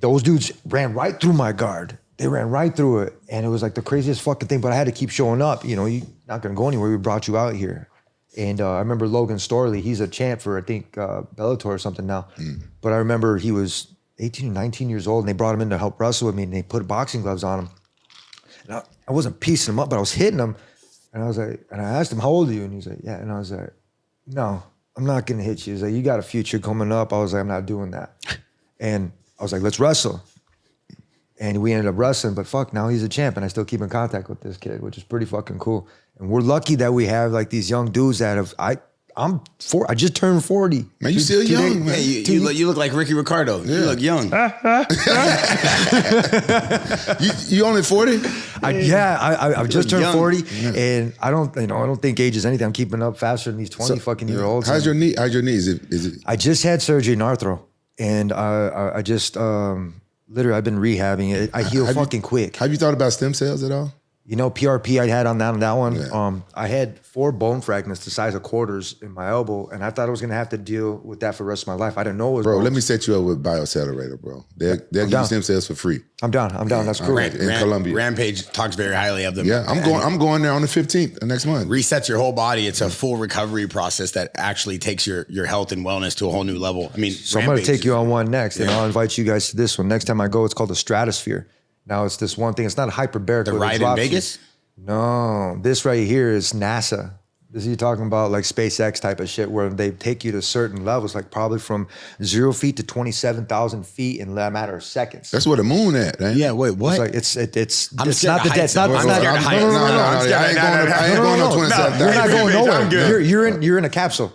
those dudes ran right through my guard. They ran right through it. And it was like the craziest fucking thing, but I had to keep showing up. You know, you're not going to go anywhere. We brought you out here. And I remember Logan Storley. He's a champ for, I think, Bellator or something now. But I remember he was 18 or 19 years old, and they brought him in to help wrestle with me, and they put boxing gloves on him. And I wasn't piecing him up, but I was hitting him. And I was like, and I asked him, how old are you? And he's like, yeah. And I was like, no, I'm not going to hit you. He's like, you got a future coming up. I was like, I'm not doing that. And I was like, let's wrestle. And we ended up wrestling, but fuck, now he's a champ, and I still keep in contact with this kid, which is pretty fucking cool. And we're lucky that we have like these young dudes that have, I just turned 40. Man, you still young, man. You look like Ricky Ricardo. Yeah. You look young. you only 40? I've just turned young. 40, and I don't think age is anything. I'm keeping up faster than these 20 fucking year olds. How's your knee? Is it? I just had surgery in arthro, and I just literally I've been rehabbing it. I heal fucking quick. Have you thought about stem cells at all? You know, PRP I had on that one. Yeah. I had 4 bone fragments the size of quarters in my elbow, and I thought I was gonna have to deal with that for the rest of my life. I didn't know it was Bro, bones. let me set you up with BioCellerator, bro. They'll give you stem cells for free. I'm down. That's cool. In Colombia. Rampage talks very highly of them. Yeah, I'm going there on the 15th next month. Resets your whole body. It's a full recovery process that actually takes your health and wellness to a whole new level. I mean, so I'm gonna take you on one next, and I'll invite you guys to this one. Next time I go, it's called the Stratosphere. Now it's this one thing. It's not hyperbaric. The ride in Vegas? No, this right here is NASA. This is you talking about like SpaceX type of shit where they take you to certain levels, like probably from 0 feet to 27,000 feet in a matter of seconds. That's where the moon at, man. Yeah, wait, what? It's like it's I'm it's scared not of the heights. dead. I'm scared of heights. No. I ain't going to 27,000. You're not going I'm nowhere. good. You're in a capsule.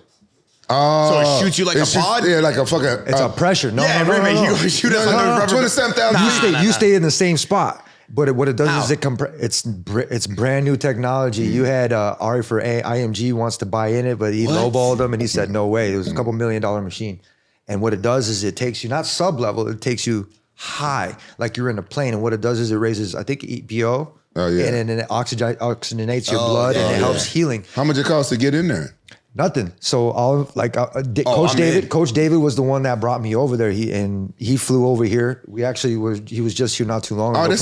So it shoots you like a pod? Yeah, like a fucking. It's a pressure. No. You shoot us under 27,000. You stay in the same spot. But what it does How? is it's brand new technology. You had Ari for IMG wants to buy in it, but he lowballed him and he said, no way. It was a $2 million machine. And what it does is it takes you, not sub-level, it takes you high, like you're in a plane. And what it does is it raises, I think, EPO. Oh, yeah. And then it oxygenates your blood and it helps healing. How much it costs to get in there? Nothing. So Coach David was the one that brought me over there. He flew over here. He was just here not too long ago. Oh, it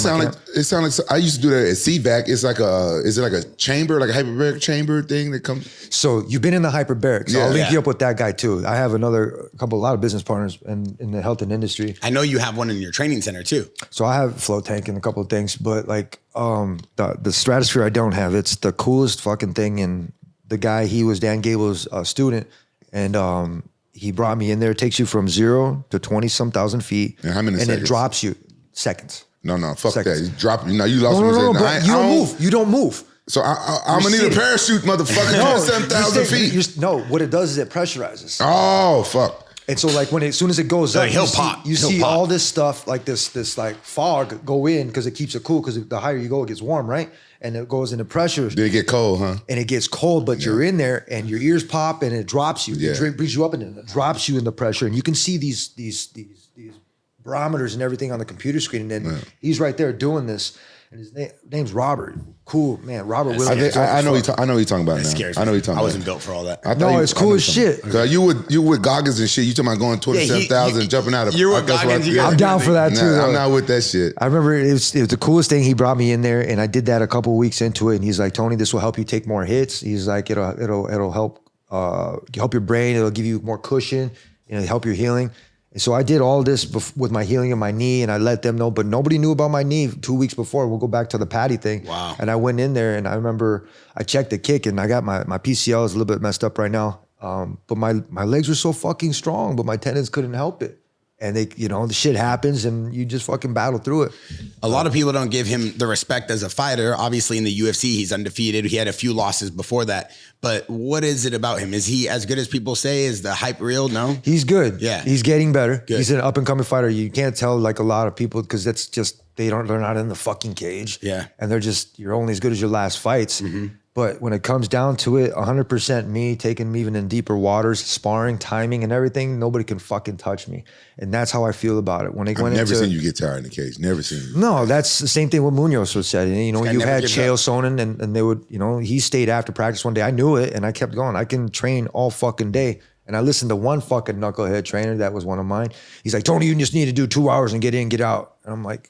sounds like I used to do that at CVAC. It's like is it like a chamber, like a hyperbaric chamber thing that comes? So you've been in the hyperbaric. So I'll link you up with that guy too. I have a lot of business partners in the health and industry. I know you have one in your training center too. So I have a float tank and a couple of things, but like the stratosphere I don't have. It's the coolest fucking thing. And the guy, he was Dan Gable's student, and he brought me in there. It takes you from 0 to 20-some thousand feet. And how many seconds? It drops you seconds. No, fuck seconds. that. You drop. You lost me. No, but you don't move. You don't move. So I'm gonna need a parachute, motherfucker. 7,000 feet. No, what it does is it pressurizes. Oh fuck. And so like as soon as it goes up, you see all this stuff like this like fog go in because it keeps it cool, because the higher you go, it gets warm, right? And it goes into pressure. Did it get cold, huh? And it gets cold, but you're in there and your ears pop and it drops you. Yeah. It brings you up and it drops you in the pressure. And you can see these barometers and everything on the computer screen. And then he's right there doing this. And his name's Robert. Cool, man. Robert Williams. I know you're talking about it now. Scares I know me. you're talking about. I wasn't built for all that. It's cool as shit. You with Goggins and shit. You talking about going 27,000, jumping out of. You're with Goggins. I'm down for that too. I'm not with that shit. I remember it was the coolest thing. He brought me in there, and I did that a couple of weeks into it. And he's like, Tony, this will help you take more hits. He's like, it'll help your brain. It'll give you more cushion. It'll help your healing. And so I did all this with my healing of my knee, and I let them know, but nobody knew about my knee 2 weeks before. We'll go back to the Patty thing. Wow. And I went in there, and I remember I checked the kick, and I got my PCL is a little bit messed up right now. But my legs were so fucking strong, but my tendons couldn't help it. And the shit happens and you just fucking battle through it. A lot of people don't give him the respect as a fighter. Obviously in the UFC, he's undefeated. He had a few losses before that. But what is it about him? Is he as good as people say? Is the hype real? No? He's good. Yeah. He's getting better. Good. He's an up and coming fighter. You can't tell like a lot of people because that's just, they're not in the fucking cage. Yeah. And you're only as good as your last fights. Mm-hmm. But when it comes down to it, 100% me, taking me even in deeper waters, sparring, timing, and everything, nobody can fucking touch me. And that's how I feel about it. I've never seen you get tired in the cage. Never seen you. No, that's the same thing what Munoz was said. You know, you had Chael Sonnen and they would, he stayed after practice one day. I knew it and I kept going. I can train all fucking day. And I listened to one fucking knucklehead trainer that was one of mine. He's like, Tony, you just need to do 2 hours and get in, get out. And I'm like,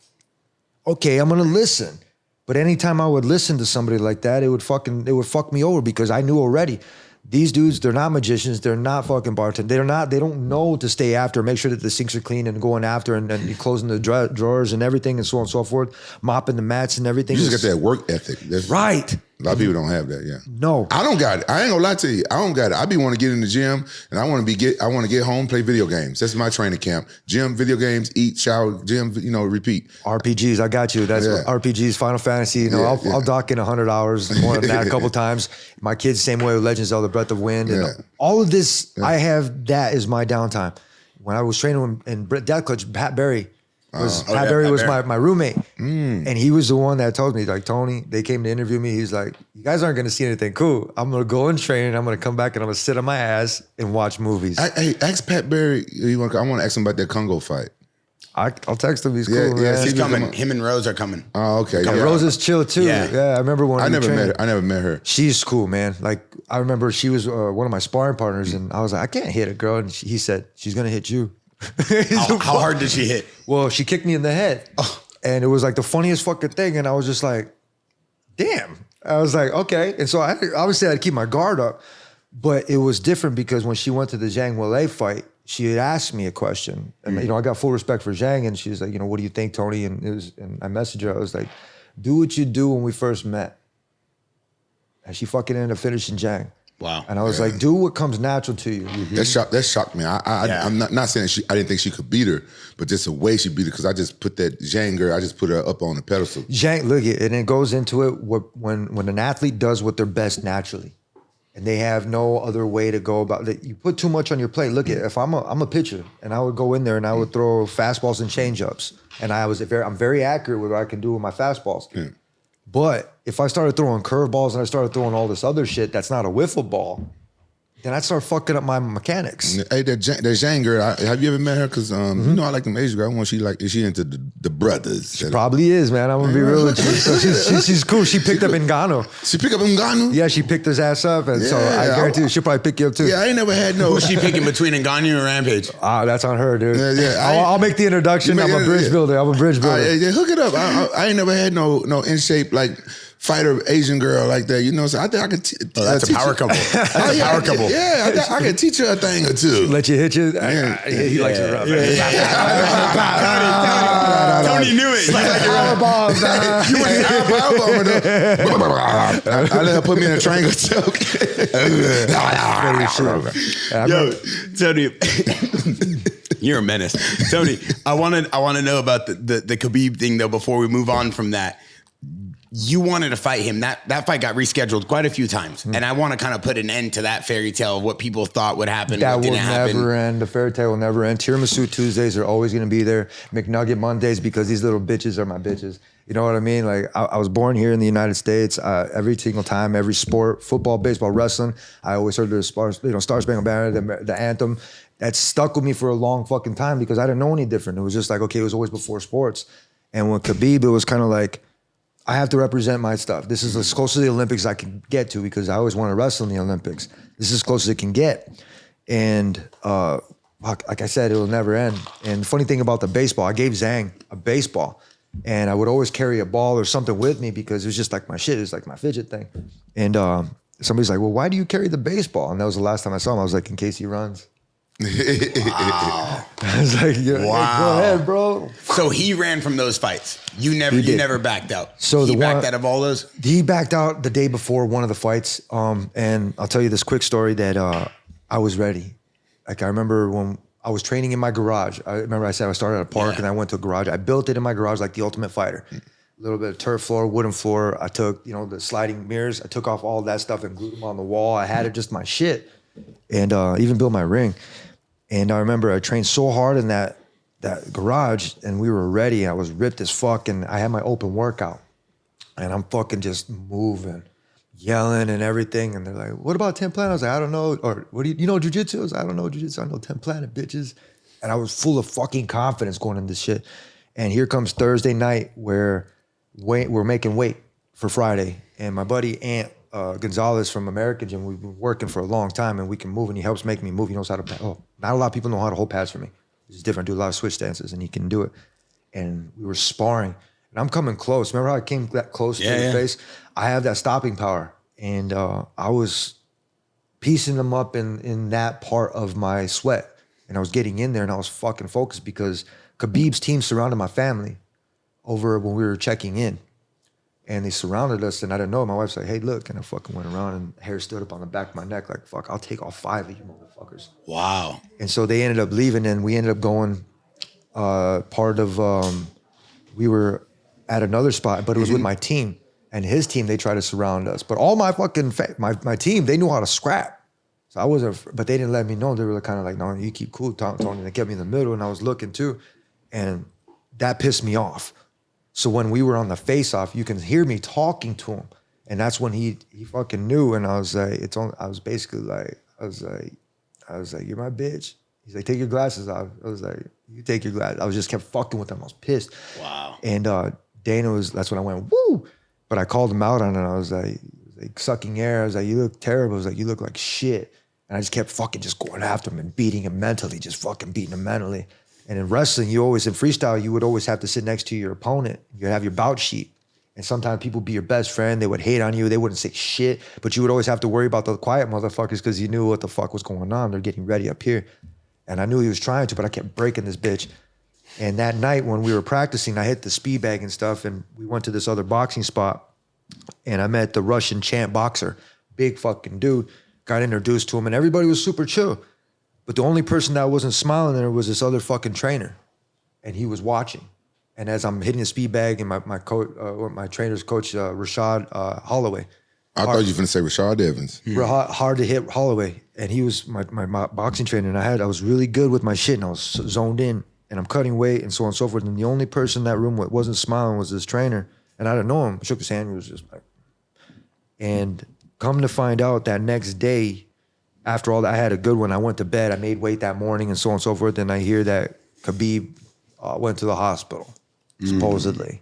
okay, I'm going to listen. But anytime I would listen to somebody like that, it would fuck me over because I knew already. These dudes, they're not magicians. They're not fucking bartenders. They don't know to stay after, make sure that the sinks are clean and going after and closing the drawers and everything and so on and so forth, mopping the mats and everything. You just got that work ethic. Right. A lot of people don't have that, yeah. No. I don't got it. I ain't gonna lie to you. I don't got it. I be want to get in the gym and I want to get home, play video games. That's my training camp. Gym, video games, eat, shower, gym, repeat. RPGs, I got you. That's RPGs, Final Fantasy. I'll dock in 100 hours, more than that a couple times. My kids, same way with Legends of Zelda, Breath of Wind. And all of this, I have that as my downtime. When I was training in Death Clutch, Pat Barry was my roommate. And he was the one that told me, like, Tony, they came to interview me. He's like, you guys aren't going to see anything cool. I'm going to go and train and I'm going to come back and I'm going to sit on my ass and watch movies. Hey, ask Pat Barry. I want to ask him about that Congo fight. I'll text him. He's cool. Man. He's coming. Him and Rose are coming. Oh, okay. Yeah. Rose is chill too. Yeah. I remember when I never met her. She's cool, man. Like, I remember she was one of my sparring partners and I was like, I can't hit a girl. And he said, she's going to hit you. How hard did she hit? Well, she kicked me in the head. And it was like the funniest fucking thing. And I was just like, damn. I was like, okay. And so obviously I had to keep my guard up. But it was different because when she went to the Zhang Weili fight, she had asked me a question. And, I got full respect for Zhang. And she was like, what do you think, Tony? And I messaged her. I was like, do what you do when we first met. And she fucking ended up finishing Zhang. Wow. And I was like, do what comes natural to you. Mm-hmm. That shocked me. I'm not saying I didn't think she could beat her, but just the way she beat her, because I just put that Zhang girl, I just put her up on the pedestal. Zhang, look, and it goes into it when an athlete does what they're best naturally. and they have no other way to go about it. You put too much on your plate. Look, if I'm a pitcher, and I would go in there and I would throw fastballs and changeups, and I'm very accurate with what I can do with my fastballs. Yeah. But if I started throwing curveballs and I started throwing all this other shit that's not a wiffle ball, then I'd start fucking up my mechanics. Hey, that Jane girl, have you ever met her? Because you know I like them Asian girl. I want is she into the brothers? She probably is, man. I'm gonna be real with you. So she's cool. She picked up Ngannou. She picked up Ngannou? Yeah, she picked his ass up, and so I guarantee you she'll probably pick you up too. Yeah, I ain't never had no. Who's she picking between Ngannou and Rampage? That's on her, dude. Yeah. I'll make the introduction. I'm a bridge builder. Yeah, hook it up. I ain't never had no in shape like fighter Asian girl like that. You know, so I think I could. That's a power couple. That's a power couple. Yeah, I can teach her a thing or two. Let you hit you. He likes it rough. Tony knew it. He liked it rough. You went powerbomb. I let her put me in a triangle choke. Yo, Tony. You're a menace. Tony, I want to know about the Khabib thing though before we move on from that. You wanted to fight him. That fight got rescheduled quite a few times. And I want to kind of put an end to that fairy tale of what people thought would happen, that what didn't happen. That will never end. The fairy tale will never end. Tiramisu Tuesdays are always going to be there. McNugget Mondays, because these little bitches are my bitches. You know what I mean? Like, I was born here in the United States. Every single time, every sport, football, baseball, wrestling, I always heard the Star Spangled Banner, the anthem. That stuck with me for a long fucking time because I didn't know any different. It was just like, okay, it was always before sports. And with Khabib, it was kind of like, I have to represent my stuff. This is as close to the Olympics I can get to because I always want to wrestle in the Olympics. This is as close as it can get. And like I said, it will never end. And the funny thing about the baseball, I gave Zhang a baseball and I would always carry a ball or something with me because it was just like my shit. It's like my fidget thing. And somebody's like, well, why do you carry the baseball? And that was the last time I saw him. I was like, in case he runs. Wow. I was like, yeah, wow. Go ahead, bro. So he ran from those fights. You never backed out. So he backed out of all those? He backed out the day before one of the fights. And I'll tell you this quick story that I was ready. Like I remember when I was training in my garage. I remember I said I started at a park and I went to a garage. I built it in my garage like the Ultimate Fighter. A little bit of turf floor, wooden floor. I took, the sliding mirrors. I took off all that stuff and glued them on the wall. I had it just my shit. And even built my ring. And I remember I trained so hard in that garage and we were ready. I was ripped as fuck and I had my open workout. And I'm fucking just moving, yelling and everything. And they're like, what about 10 Planet? I was like, I don't know. Or what do you know jiu-jitsu? I was like, I don't know jiu-jitsu. I know 10 Planet, bitches. And I was full of fucking confidence going into this shit. And here comes Thursday night where we're making weight for Friday. And my buddy Ant Gonzalez from American Gym, we've been working for a long time and we can move and he helps make me move. He knows how to, not a lot of people know how to hold pads for me. It's different, do a lot of switch dances and he can do it. And we were sparring and I'm coming close. Remember how I came that close to the face? I have that stopping power. And I was piecing them up in that part of my sweat. And I was getting in there and I was fucking focused because Khabib's team surrounded my family over when we were checking in. And they surrounded us, and I didn't know. My wife's like, hey, look. And I fucking went around, and hair stood up on the back of my neck like, fuck, I'll take all 5 of you motherfuckers. Wow. And so they ended up leaving, and we ended up going we were at another spot, but it was with my team. And his team, they tried to surround us. But all my fucking, my team, they knew how to scrap. So I wasn't, but they didn't let me know. They were kind of like, no, you keep cool, Tony. They kept me in the middle, and I was looking too. And that pissed me off. So when we were on the face-off, you can hear me talking to him. And that's when he fucking knew. And I was like, I was like, you're my bitch. He's like, take your glasses off. I was like, you take your glasses. I was just kept fucking with him. I was pissed. Wow. And that's when I went, woo. But I called him out on it. I was like sucking air. I was like, you look terrible. I was like, you look like shit. And I just kept fucking just going after him and beating him mentally, just fucking beating him mentally. And in wrestling, in freestyle, you would always have to sit next to your opponent. You'd have your bout sheet. And sometimes people would be your best friend. They would hate on you. They wouldn't say shit. But you would always have to worry about the quiet motherfuckers because you knew what the fuck was going on. They're getting ready up here. And I knew he was trying to, but I kept breaking this bitch. And that night when we were practicing, I hit the speed bag and stuff. And we went to this other boxing spot. And I met the Russian champ boxer. Big fucking dude. Got introduced to him. And everybody was super chill. But the only person that wasn't smiling there was this other fucking trainer. And he was watching. And as I'm hitting the speed bag and my trainer's coach, Rashad Holloway, I thought you were going to say Rashad Evans. Hard to hit Holloway. And he was my boxing trainer. And I was really good with my shit. And I was zoned in. And I'm cutting weight and so on and so forth. And the only person in that room that wasn't smiling was this trainer. And I didn't know him. I shook his hand. He was just like... And come to find out that next day, after all that, I had a good one. I went to bed. I made weight that morning and so on and so forth. And I hear that Khabib went to the hospital, supposedly.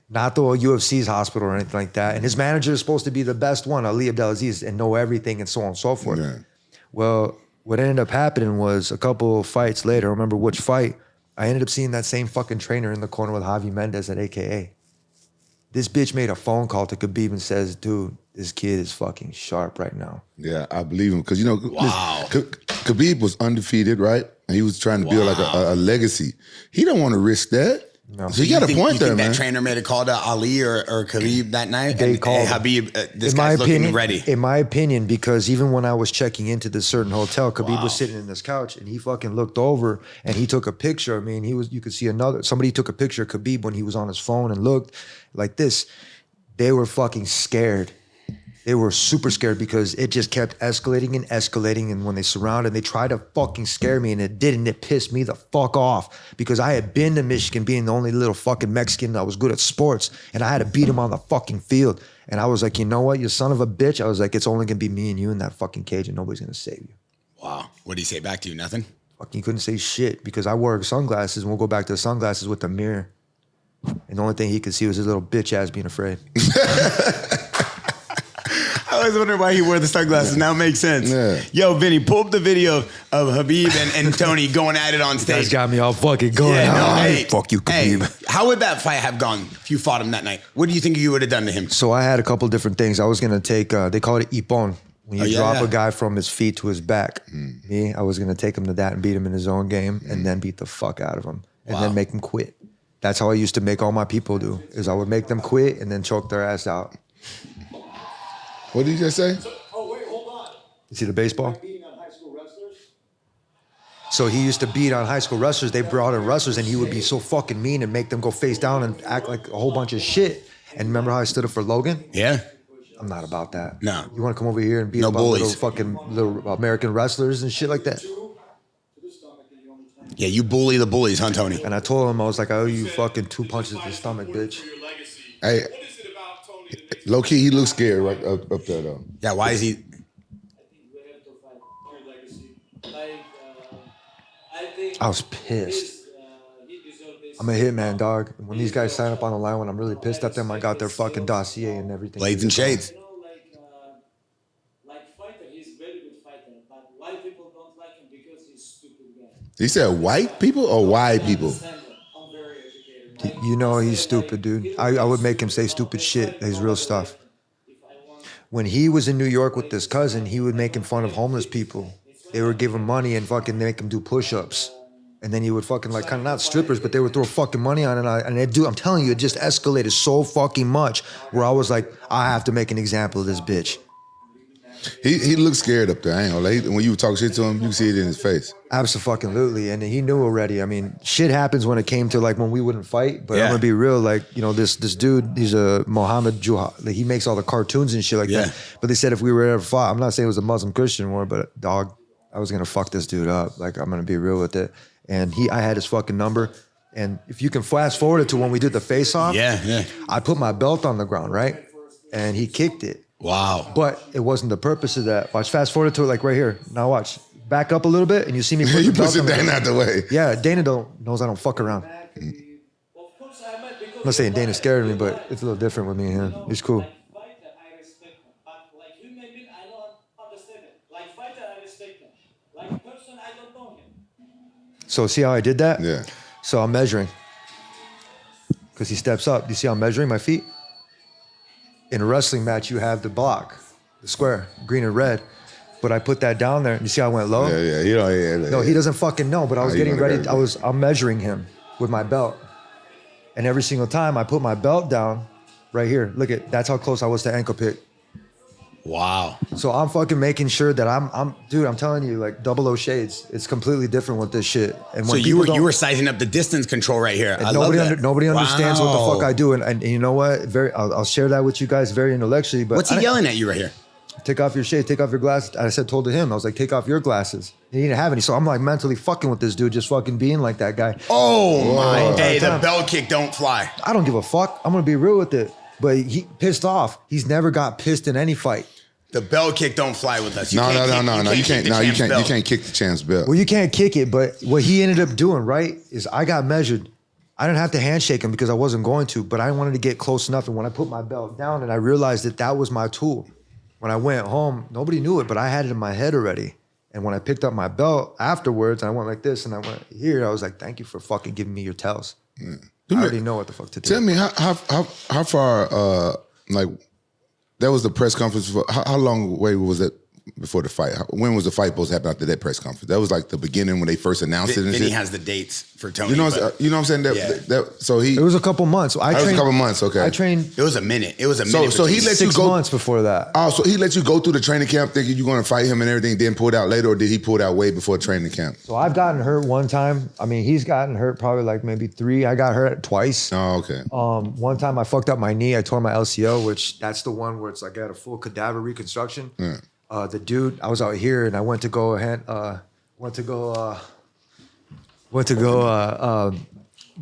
Not the UFC's hospital or anything like that. And his manager is supposed to be the best one, Ali Abdelaziz, and know everything and so on and so forth. Yeah. Well, what ended up happening was a couple of fights later, I don't remember which fight, I ended up seeing that same fucking trainer in the corner with Javi Mendez at AKA. This bitch made a phone call to Khabib and says, dude, this kid is fucking sharp right now. Yeah, I believe him. Because, you know, Khabib was undefeated, right? And he was trying to build like a legacy. He don't want to risk that. No. So you got a point there, man. That trainer made a call to Ali or Khabib that night? They called Khabib, this guy's looking ready. In my opinion, because even when I was checking into this certain hotel, Khabib was sitting in this couch and he fucking looked over and he took a picture. I mean, you could see somebody took a picture of Khabib when he was on his phone and looked like this. They were fucking scared. They were super scared because it just kept escalating and escalating. And when they surrounded, they tried to fucking scare me and it didn't. It pissed me the fuck off because I had been to Michigan being the only little fucking Mexican that was good at sports. And I had to beat him on the fucking field. And I was like, you know what, you son of a bitch? I was like, it's only gonna be me and you in that fucking cage and nobody's gonna save you. Wow. What did he say back to you? Nothing? Fucking couldn't say shit because I wore sunglasses and we'll go back to the sunglasses with the mirror. And the only thing he could see was his little bitch ass being afraid. I always wondered why he wore the sunglasses. Now it makes sense. Yeah. Yo, Vinny, pull up the video of Khabib and Tony going at it on stage. You guys got me all fucking going. Yeah, no, hey, fuck you, Khabib. Hey, how would that fight have gone if you fought him that night? What do you think you would have done to him? So I had a couple different things. I was going to take, they call it ippon. When you drop a guy from his feet to his back. Me, I was going to take him to that and beat him in his own game and then beat the fuck out of him and then make him quit. That's how I used to make all my people do, is I would make them quit and then choke their ass out. What did you just say? Oh, wait, hold on. You see the baseball? Beating on high school wrestlers? So he used to beat on high school wrestlers. They brought in wrestlers and he would be so fucking mean and make them go face down and act like a whole bunch of shit. And remember how I stood up for Logan? Yeah. I'm not about that. No. You want to come over here and beat up on little American wrestlers and shit like that? Yeah, you bully the bullies, huh, Tony? And I told him, I was like, I owe you fucking 2 punches to the stomach, bitch. Hey, low key, he looks scared right up there, though. Yeah, why is he? I was pissed. I'm a hitman, dog. When these guys sign up on the line, when I'm really pissed at them, I got their fucking dossier and everything. Blades and shades. Like fighter, he's a very good fighter, but white people don't like him because he's stupid guy. He said white people or white people? I'm very educated. You know he's stupid, dude. I would make him say stupid shit, his real stuff. When he was in New York with this cousin, he would make him fun of homeless people. They would give him money and fucking make him do push-ups. And then he would fucking like, kind of not strippers, but they would throw fucking money on it. I'm telling you, it just escalated so fucking much where I was like, I have to make an example of this bitch. He looked scared up there. I ain't gonna lie. When you talk shit to him, you can see it in his face. Absolutely. And he knew already. I mean, shit happens when it came to like when we wouldn't fight. But I'm gonna be real, like, you know, this dude, he's a Mohammed Juha. Like, he makes all the cartoons and shit like that. But they said if we were ever fought, I'm not saying it was a Muslim Christian war, but dog, I was gonna fuck this dude up. Like, I'm gonna be real with it. And I had his fucking number. And if you can fast forward it to when we did the face off, I put my belt on the ground, right? And he kicked it. Wow. But it wasn't the purpose of that. Watch, fast forward to it like right here. Now watch. Back up a little bit and you see me put the belt on the ground. Dana out the way. Yeah, Dana knows I don't fuck around. I'm not saying Dana's scared of me, but it's a little different with me and him. He's cool. So see how I did that? Yeah. So I'm measuring. Because he steps up. Do you see how I'm measuring my feet? In a wrestling match, you have the block, the square, green and red. But I put that down there. You see how I went low? Yeah. You know, no, he doesn't fucking know. But I was getting ready. I'm measuring him with my belt. And every single time I put my belt down right here. Look at, that's how close I was to ankle pick. Wow. So I'm fucking making sure that I'm telling you, like 00 shades. It's completely different with this shit. And So when you people were sizing up the distance control right here. I nobody love that. nobody understands what the fuck I Wow. do. And you know what? I'll share that with you guys very intellectually. But What's he yelling at you right here? Take off your shade, take off your glasses. I told him, I was like, take off your glasses. He didn't have any. So I'm like mentally fucking with this dude, just fucking being like that guy. Oh my. Hey, the time. bell kick don't fly. I don't give a fuck. I'm gonna be real with it. But he pissed off. He's never got pissed in any fight. The bell kick don't fly with us. You No, you kick can't. the No, you champ's can't. belt. You can't kick the champ's belt. Well, you can't kick it, but what he ended up doing, right, is I got measured. I didn't have to handshake him because I wasn't going to, but I wanted to get close enough. And when I put my belt down and I realized that that was my tool, when I went home, nobody knew it, but I had it in my head already. And when I picked up my belt afterwards, I went like this and I went here, I was like, thank you for fucking giving me your tells. I already know what the fuck to do. Tell me how far like that was the press conference for how long away was it before the fight? When was the fight supposed to happen after that press conference? That was like the beginning when they first announced it and Vinny shit. has the dates for Tony. You know, but you know what I'm saying? Yeah. So he It was a couple months. that was a couple months. Okay. I trained it was a minute. It was a minute. so he between- let you 6 go- months before that. Oh, so he let you go through the training camp thinking you're going to fight him and everything, then pull it out later, or did he pull it out way before training camp? So I've gotten hurt one time. I mean, he's gotten hurt probably like maybe 3. I got hurt twice. Oh, okay. One time I fucked up my knee. I tore my LCO, which that's the one where it's like I had a full cadaver reconstruction. Yeah. The dude, I was out here and I went to go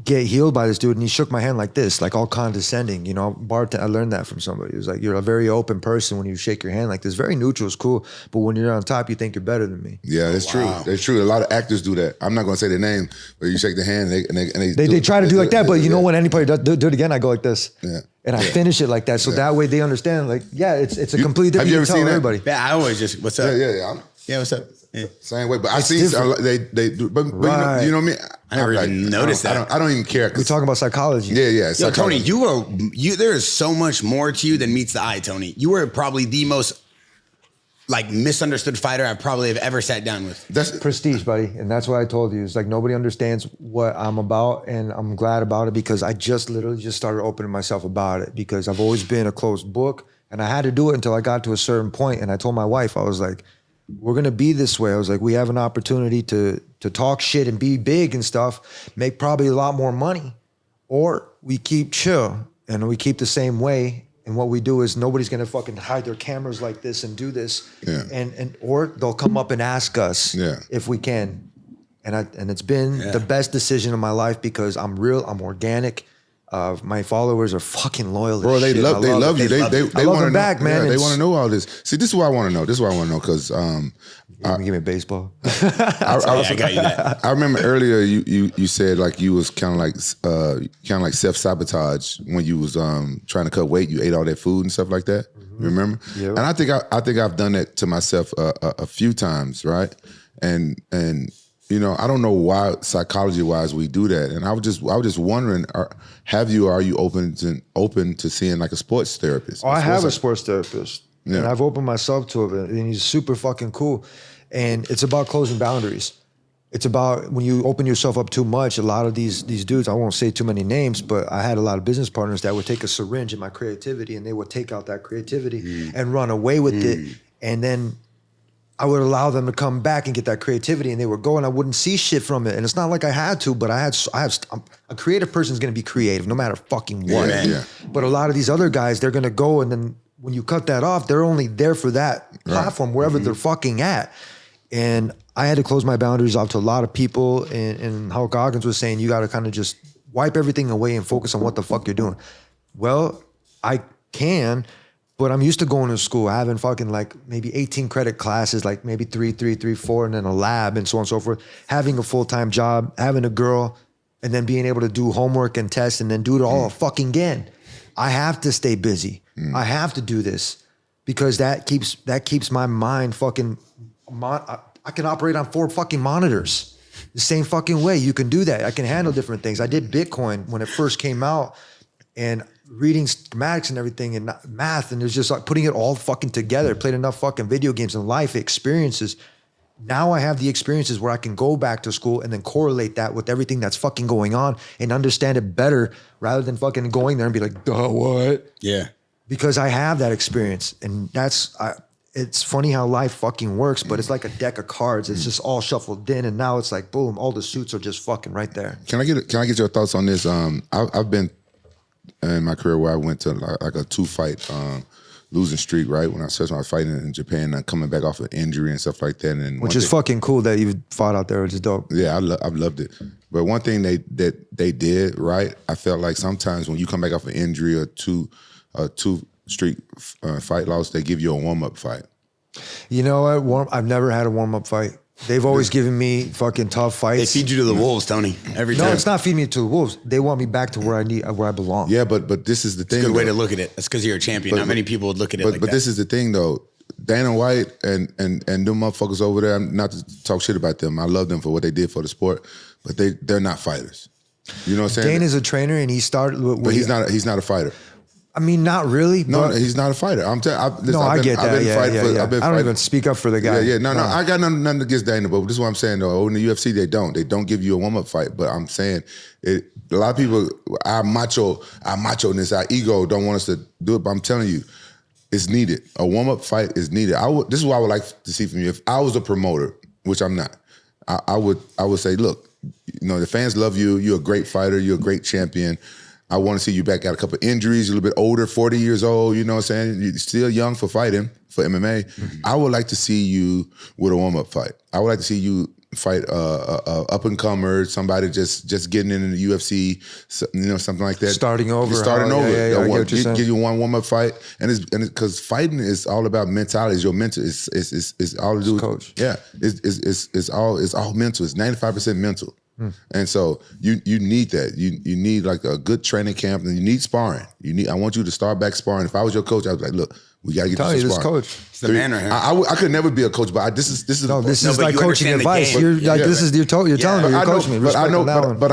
get healed by this dude, and he shook my hand like this, like all condescending. You know, I learned that from somebody. He was like, "You're a very open person when you shake your hand like this. Very neutral is cool, but when you're on top, you think you're better than me." Yeah, it's true. It's true. A lot of actors do that. I'm not going to say their name, but you shake the hand and They try to do like that, but you know when anybody do it again, I go like this, Yeah. and I finish it like that, so that way they understand. Like, yeah, it's a completely different. have you ever tell seen that? everybody? Yeah, I always just what's up? Yeah. Yeah, what's up? Yeah. Same way, but I see they do, but Right. you know what I mean. I never even noticed that. I don't even care. We're talking about psychology. Yeah. Yo, psychology. Tony, there is so much more to you than meets the eye, Tony. You were probably the most like misunderstood fighter I probably have ever sat down with. That's Prestige, buddy, and that's what I told you. It's like nobody understands what I'm about, and I'm glad about it because I just literally just started opening myself about it because I've always been a closed book, and I had to do it until I got to a certain point. And I told my wife, I was like, "We're gonna be this way." I was like, "We have an opportunity to talk shit and be big and stuff, make probably a lot more money, or we keep chill and we keep the same way." And what we do is nobody's gonna fucking hide their cameras like this and do this, or they'll come up and ask us if we can. And it's been the best decision of my life because I'm real, I'm organic. My followers are fucking loyal. bro. They love you. They love want to them back, man. Yeah, they It's- want to know all this. See, this is what I want to know. Because Give me a baseball. I got you that. I remember earlier you said like you was kind of like self-sabotage when you was trying to cut weight. You ate all that food and stuff like that. You remember? Yeah. And I think I've done that to myself a few times, right? And you know, I don't know why psychology-wise we do that. And I was just wondering, are you open to seeing like a sports therapist? Oh, I have a sports therapist. Yeah. And I've opened myself to it, and he's super fucking cool. And it's about closing boundaries. It's about when you open yourself up too much, a lot of these dudes, I won't say too many names, but I had a lot of business partners that would take a syringe in my creativity and they would take out that creativity and run away with it. And then I would allow them to come back and get that creativity and they would go and I wouldn't see shit from it. And it's not like I had to, but a creative person's gonna be creative no matter fucking what. Yeah. But a lot of these other guys, they're gonna go and then when you cut that off, they're only there for that platform, wherever they're fucking at. And I had to close my boundaries off to a lot of people. And how Goggins was saying, you got to kind of just wipe everything away and focus on what the fuck you're doing. Well, I can, but I'm used to going to school, having fucking like maybe 18 credit classes, like maybe 3, 4, and then a lab and so on and so forth. Having a full-time job, having a girl, and then being able to do homework and tests and then do it all fucking again. I have to stay busy. I have to do this because that keeps my mind fucking. I can operate on 4 fucking monitors the same fucking way. You can do that. I can handle different things. I did Bitcoin when it first came out and reading schematics and everything and math. And it was just like putting it all fucking together. Played enough fucking video games and life experiences. Now I have the experiences where I can go back to school and then correlate that with everything that's fucking going on and understand it better rather than fucking going there and be like, duh, what? Yeah. because I have that experience, and it's funny how life fucking works, but it's like a deck of cards. It's just all shuffled in, and now it's like boom, all the suits are just fucking right there. Can I get your thoughts on this? I've been in my career where I went to like a 2-fight losing streak, right? When I started fighting in Japan and coming back off of injury and stuff like that. And which is fucking cool that you fought out there, which is dope. Yeah, I've loved it. But one thing they did, right? I felt like sometimes when you come back off an injury or two streak fight loss, they give you a warm-up fight. You know what? I've never had a warm-up fight. They've always given me fucking tough fights. They feed you to the wolves, Tony, every time. No, it's not feeding me to the wolves. They want me back to where I belong. Yeah, but this is the thing. It's a good way though. to look at it. That's because you're a champion. Not many people would look at it like that. But this is the thing, though. Dana White and them motherfuckers over there, not to talk shit about them. I love them for what they did for the sport, but they're not fighters. You know what I'm saying? Dana's a trainer, and he started with... But he's not a fighter. I mean, not really. No, he's not a fighter. I get that. I don't even speak up for the guy. No. I got nothing against Dana, but this is what I'm saying, though. In the UFC, they don't give you a warm-up fight. But I'm saying, a lot of people, our macho-ness, our ego don't want us to do it, but I'm telling you, it's needed. A warm-up fight is needed. This is what I would like to see from you. If I was a promoter, which I'm not, I would say, look, the fans love you. You're a great fighter. You're a great champion. I want to see you back. Got a couple injuries, a little bit older, 40 years old, you know what I'm saying? You're still young for fighting, for MMA. Mm-hmm. I would like to see you with a warm-up fight. I would like to see you fight up-and-comer, somebody just getting into the UFC, something like that. Starting over. Give you one warm-up fight. And because fighting is all about mentality. It's your mental. It's all to do with... Coach. Yeah. It's all mental. It's 95% mental. And so you need that. You need like a good training camp, and you need sparring. I want you to start back sparring. If I was your coach, I was like, look, we got to get you some sparring. Coach. It's the man right here. I could never be a coach, but this is like coaching advice. You're telling me, you're coaching me. But I know, cool. but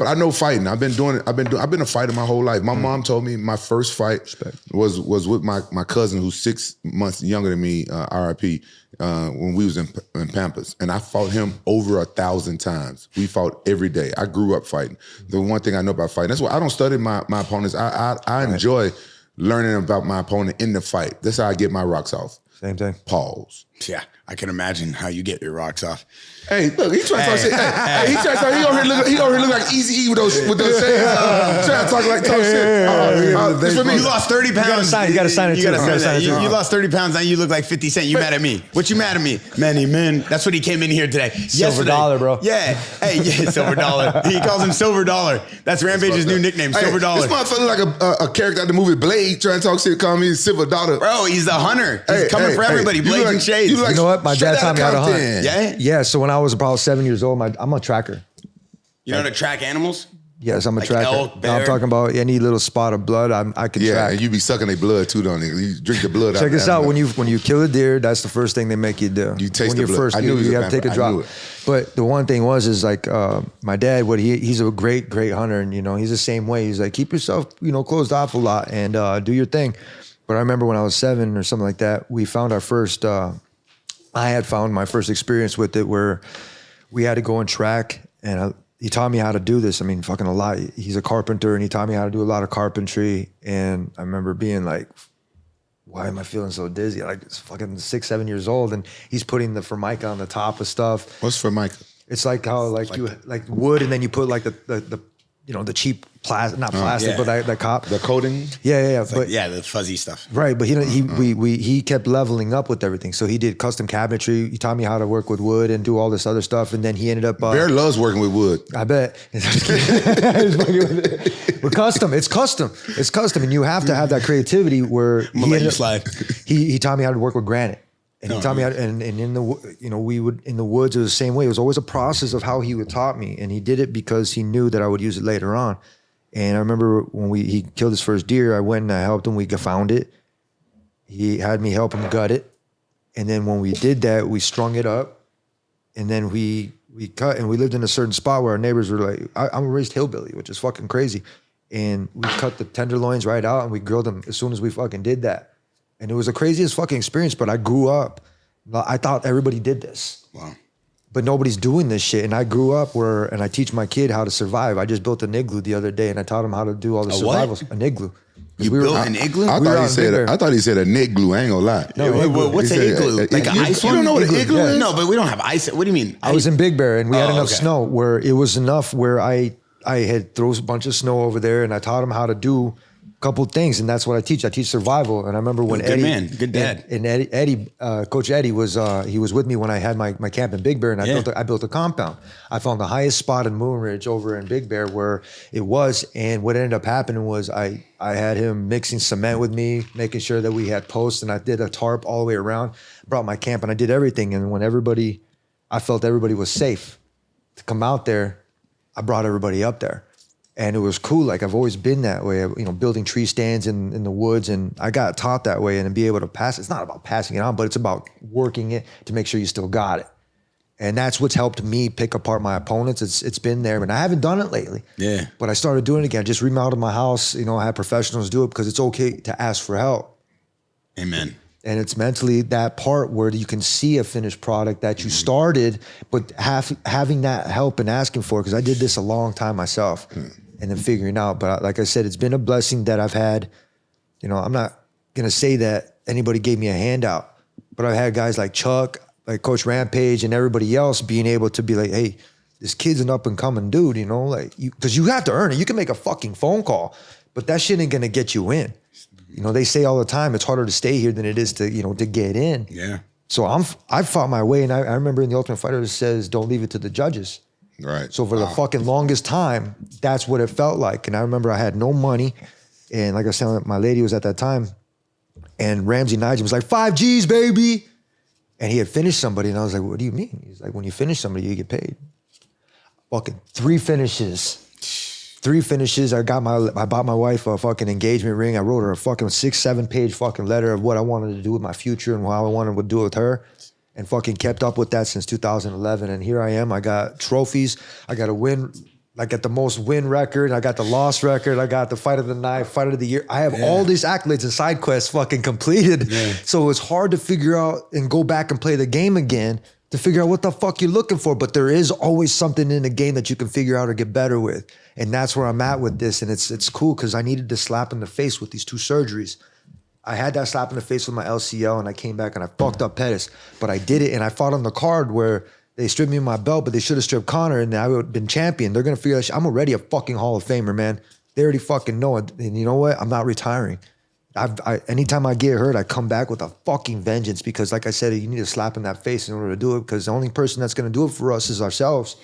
I know fighting. I've been a fighter my whole life. My mom told me my first fight was with my cousin who's 6 months younger than me, RIP, when we was in Pampas, and I fought him over 1,000 times. We fought every day. I grew up fighting. The one thing I know about fighting, that's why I don't study my opponents. I enjoy learning about my opponent in the fight. That's how I get my rocks off. Same thing. Pause. Yeah, I can imagine how you get your rocks off. Hey, look, he trying to talk shit. He trying to talk. He over here look like Easy E with those sayings. Trying to talk shit. This for me. You lost 30 pounds. You got to sign it. You lost 30 pounds. Now you look like 50 Cent. You mad at me? What you mad at me? Many men. That's what he came in here today. Silver dollar, bro. Yeah. Hey, yeah, Silver Dollar. He calls him Silver Dollar. That's Rampage's new nickname, Silver Dollar. This motherfucker like a character out the movie Blade trying to talk shit, call me Silver Dollar. Bro, he's the hunter. He's coming for everybody. Blades and shades. You know what? My dad taught me how to hunt. Yeah? Yeah, so when I was about 7 years old, I'm a tracker. You know how to track animals? Yes, I'm a like tracker. Elk, bear. I'm talking about any little spot of blood, I can track. Yeah, and you be sucking their blood too, don't you? You drink the blood out. Check this out. When you kill a deer, that's the first thing they make you do. You taste when the blood. You have to take a drop. But the one thing is like my dad, he's a great hunter, and he's the same way. He's like, keep yourself closed off a lot and do your thing. But I remember when I was 7 or something like that, we found our first. I had found my first experience with it where we had to go and track, and he taught me how to do this. I mean, fucking a lot. He's a carpenter, and he taught me how to do a lot of carpentry. And I remember being like, why am I feeling so dizzy? Like, it's fucking 6, 7 years old, and he's putting the Formica on the top of stuff. What's Formica? It's like how you wood, and then you put like the cheap plastic, not plastic, but the cop. The coating? Yeah. But the fuzzy stuff. Right, but he kept leveling up with everything. So he did custom cabinetry. He taught me how to work with wood and do all this other stuff. And then he ended up... Bear loves working with wood. I bet. But custom. It's custom. And you have to have that creativity where... He taught me how to work with granite. And he taught me how to, and in the, we would, in the woods, it was the same way. It was always a process of how he would taught me. And he did it because he knew that I would use it later on. And I remember when he killed his first deer, I went and I helped him. We found it. He had me help him gut it. And then when we did that, we strung it up. And then we cut, and we lived in a certain spot where our neighbors were like, I'm a raised hillbilly, which is fucking crazy. And we cut the tenderloins right out and we grilled them as soon as we fucking did that. And it was the craziest fucking experience, but I grew up. I thought everybody did this. Wow. But nobody's doing this shit. And I grew up and I teach my kid how to survive. I just built an igloo the other day and I taught him how to do all the survivals. An igloo. You built an igloo? I thought he said a Nick glue. I ain't gonna lie. No, what's an igloo? Like an ice You one? don't know what an igloo is? No, but we don't have ice. What do you mean? I was in Big Bear and we had enough okay. snow where it was enough where I had throws a bunch of snow over there and I taught him how to do a couple things, and that's what I teach. I teach survival. And I remember when Good Eddie, man, good dad. and Eddie, Coach Eddie was he was with me when I had my camp in Big Bear, and I built a compound. I found the highest spot in Moon Ridge over in Big Bear where it was, and what ended up happening was I had him mixing cement with me, making sure that we had posts, and I did a tarp all the way around. Brought my camp, and I did everything. And when I felt everybody was safe to come out there, I brought everybody up there. And it was cool. Like I've always been that way, you know, building tree stands in the woods. And I got taught that way, and to be able to pass, it's not about passing it on, but it's about working it to make sure you still got it. And that's what's helped me pick apart my opponents. It's been there, but I haven't done it lately. Yeah. But I started doing it again. I just remodeled my house. You know, I had professionals do it because it's okay to ask for help. Amen. And it's mentally that part where you can see a finished product that you started, but having that help and asking for it, because I did this a long time myself and then figuring out. But like I said, it's been a blessing that I've had. You know, I'm not going to say that anybody gave me a handout, but I've had guys like Chuck, like Coach Rampage and everybody else being able to be like, hey, this kid's an up and coming dude, you know, like because you have to earn it. You can make a fucking phone call, but that shit ain't going to get you in. You know, they say all the time, it's harder to stay here than it is to, you know, to get in. Yeah. So I fought my way, and I remember in the Ultimate Fighter it says, don't leave it to the judges. Right. So for the fucking longest time, that's what it felt like. And I remember I had no money. And like I said, my lady was at that time. And Ramsey Nigel was like, 5 G's, baby. And he had finished somebody. And I was like, what do you mean? He's like, when you finish somebody, you get paid. Fucking 3 finishes. 3 finishes. I bought my wife a fucking engagement ring. I wrote her a fucking 6-7 page fucking letter of what I wanted to do with my future and how I wanted to do it with her. And fucking kept up with that since 2011. And here I am. I got trophies. I got a win. I got the most win record. I got the loss record. I got the fight of the night, fight of the year. I have all these accolades and side quests fucking completed. Yeah. So it's hard to figure out and go back and play the game again to figure out what the fuck you're looking for. But there is always something in the game that you can figure out or get better with. And that's where I'm at with this. And it's cool because I needed to slap in the face with these 2 surgeries. I had that slap in the face with my LCL and I came back and I fucked up Pettis. But I did it and I fought on the card where they stripped me of my belt, but they should have stripped Connor and I would have been champion. They're going to figure out, I'm already a fucking Hall of Famer, man. They already fucking know it. And you know what? I'm not retiring. Anytime I get hurt, I come back with a fucking vengeance because like I said, you need to slap in that face in order to do it because the only person that's going to do it for us is ourselves.